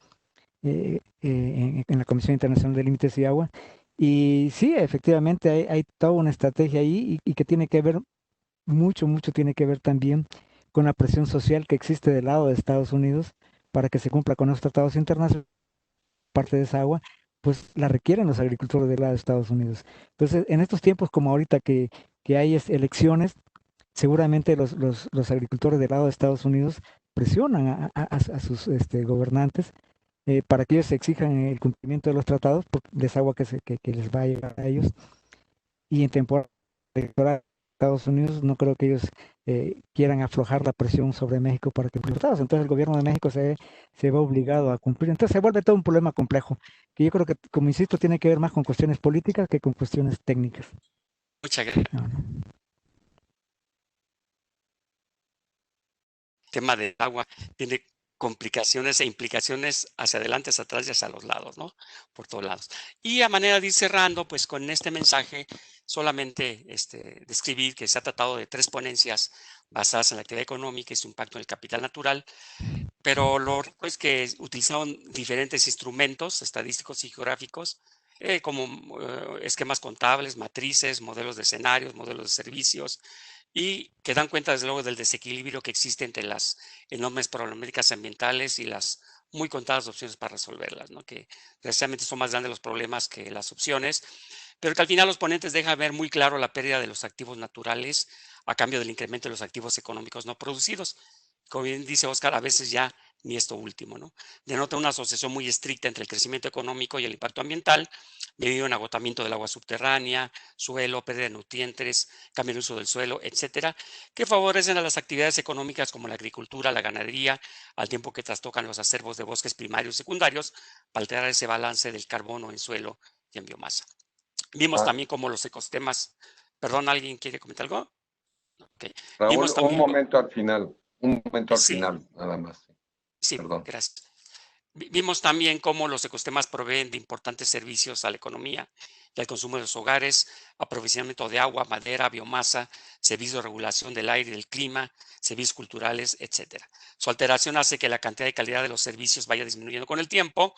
en la Comisión Internacional de Límites y Agua. Y sí, efectivamente hay toda una estrategia ahí y que tiene que ver, mucho tiene que ver también con la presión social que existe del lado de Estados Unidos para que se cumpla con los tratados internacionales. Parte de esa agua, pues la requieren los agricultores del lado de Estados Unidos. Entonces, en estos tiempos como ahorita que hay elecciones, seguramente los agricultores del lado de Estados Unidos presionan a sus gobernantes para que ellos exijan el cumplimiento de los tratados, porque es agua que les va a llegar a ellos. Y en temporada electoral de Estados Unidos, no creo que ellos quieran aflojar la presión sobre México para que cumpla los tratados. Entonces el gobierno de México se ve obligado a cumplir. Entonces se vuelve todo un problema complejo, que yo creo que, como insisto, tiene que ver más con cuestiones políticas que con cuestiones técnicas. Muchas gracias. No, no. El tema del agua tiene complicaciones e implicaciones hacia adelante, hacia atrás y hacia los lados, ¿no? Por todos lados. Y a manera de ir cerrando, pues con este mensaje, solamente describir que se ha tratado de 3 ponencias basadas en la actividad económica y su impacto en el capital natural, pero lo rico es que utilizaron diferentes instrumentos estadísticos y geográficos, como esquemas contables, matrices, modelos de escenarios, modelos de servicios, y que dan cuenta desde luego del desequilibrio que existe entre las enormes problemáticas ambientales y las muy contadas opciones para resolverlas, ¿no? Que precisamente son más grandes los problemas que las opciones, pero que al final los ponentes dejan ver muy claro la pérdida de los activos naturales a cambio del incremento de los activos económicos no producidos. Como bien dice Oscar, a veces ya ni esto último, ¿no? Denota una asociación muy estricta entre el crecimiento económico y el impacto ambiental, debido a un agotamiento del agua subterránea, suelo, pérdida de nutrientes, cambio en el uso del suelo, etcétera, que favorecen a las actividades económicas como la agricultura, la ganadería, al tiempo que trastocan los acervos de bosques primarios y secundarios para alterar ese balance del carbono en suelo y en biomasa. Vimos también cómo los ecosistemas, perdón, ¿alguien quiere comentar algo? Okay. Raúl, Vimos también, un momento al final, sí, nada más. sí, Perdón. gracias. Vimos también cómo los ecosistemas proveen de importantes servicios a la economía y al consumo de los hogares, aprovisionamiento de agua, madera, biomasa, servicios de regulación del aire y del clima, servicios culturales, etcétera. Su alteración hace que la cantidad y calidad de los servicios vaya disminuyendo con el tiempo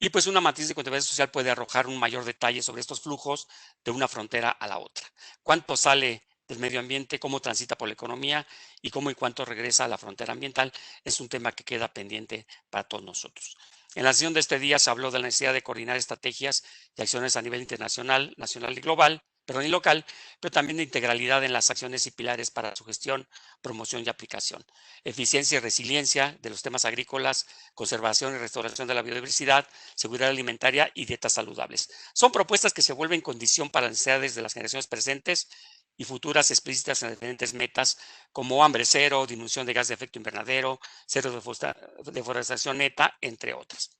y pues una matriz de contabilidad social puede arrojar un mayor detalle sobre estos flujos de una frontera a la otra. ¿Cuánto sale del medio ambiente, cómo transita por la economía y cómo y cuánto regresa a la frontera ambiental? Es un tema que queda pendiente para todos nosotros. En la sesión de este día se habló de la necesidad de coordinar estrategias y acciones a nivel internacional, nacional y global, y local, pero también de integralidad en las acciones y pilares para su gestión, promoción y aplicación. Eficiencia y resiliencia de los temas agrícolas, conservación y restauración de la biodiversidad, seguridad alimentaria y dietas saludables. Son propuestas que se vuelven condición para las necesidades de las generaciones presentes y futuras explícitas en diferentes metas como hambre cero, disminución de gas de efecto invernadero, cero deforestación neta, entre otras.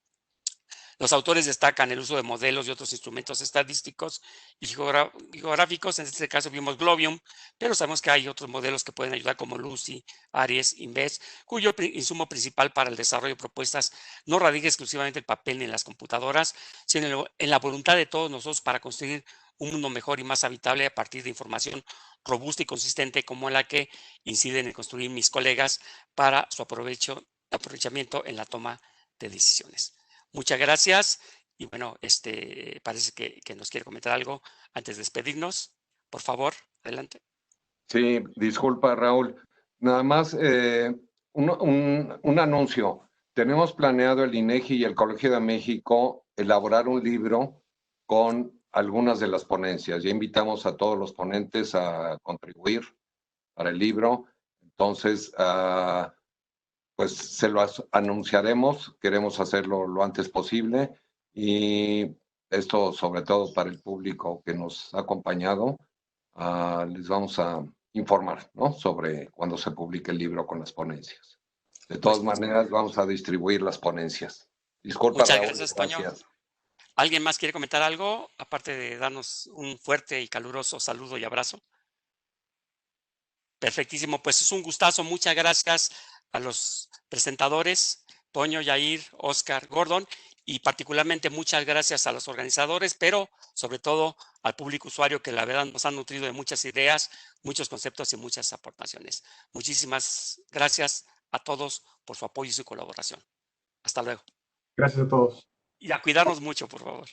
Los autores destacan el uso de modelos y otros instrumentos estadísticos y geográficos. En este caso vimos Globium, pero sabemos que hay otros modelos que pueden ayudar como Lucy, Aries, Inves, cuyo insumo principal para el desarrollo de propuestas no radica exclusivamente el papel ni en las computadoras, sino en la voluntad de todos nosotros para construir un mundo mejor y más habitable a partir de información robusta y consistente como la que inciden en construir mis colegas para su aprovechamiento en la toma de decisiones. Muchas gracias. Y bueno, parece que nos quiere comentar algo antes de despedirnos. Por favor, adelante. Sí, disculpa, Raúl. Nada más un anuncio. Tenemos planeado el INEGI y el Colegio de México elaborar un libro con algunas de las ponencias. Ya invitamos a todos los ponentes a contribuir para el libro. Entonces, pues se lo anunciaremos. Queremos hacerlo lo antes posible y esto sobre todo para el público que nos ha acompañado. Les vamos a informar, ¿no?, sobre cuando se publique el libro con las ponencias. De todas maneras, vamos a distribuir las ponencias. Disculpa, Muchas Raúl, gracias, Toño. gracias. ¿Alguien más quiere comentar algo, aparte de darnos un fuerte y caluroso saludo y abrazo? Perfectísimo, pues es un gustazo. Muchas gracias a los presentadores, Toño, Yair, Oscar, Gordon, y particularmente muchas gracias a los organizadores, pero sobre todo al público usuario que la verdad nos han nutrido de muchas ideas, muchos conceptos y muchas aportaciones. Muchísimas gracias a todos por su apoyo y su colaboración. Hasta luego. Gracias a todos. Y a cuidarnos mucho, por favor.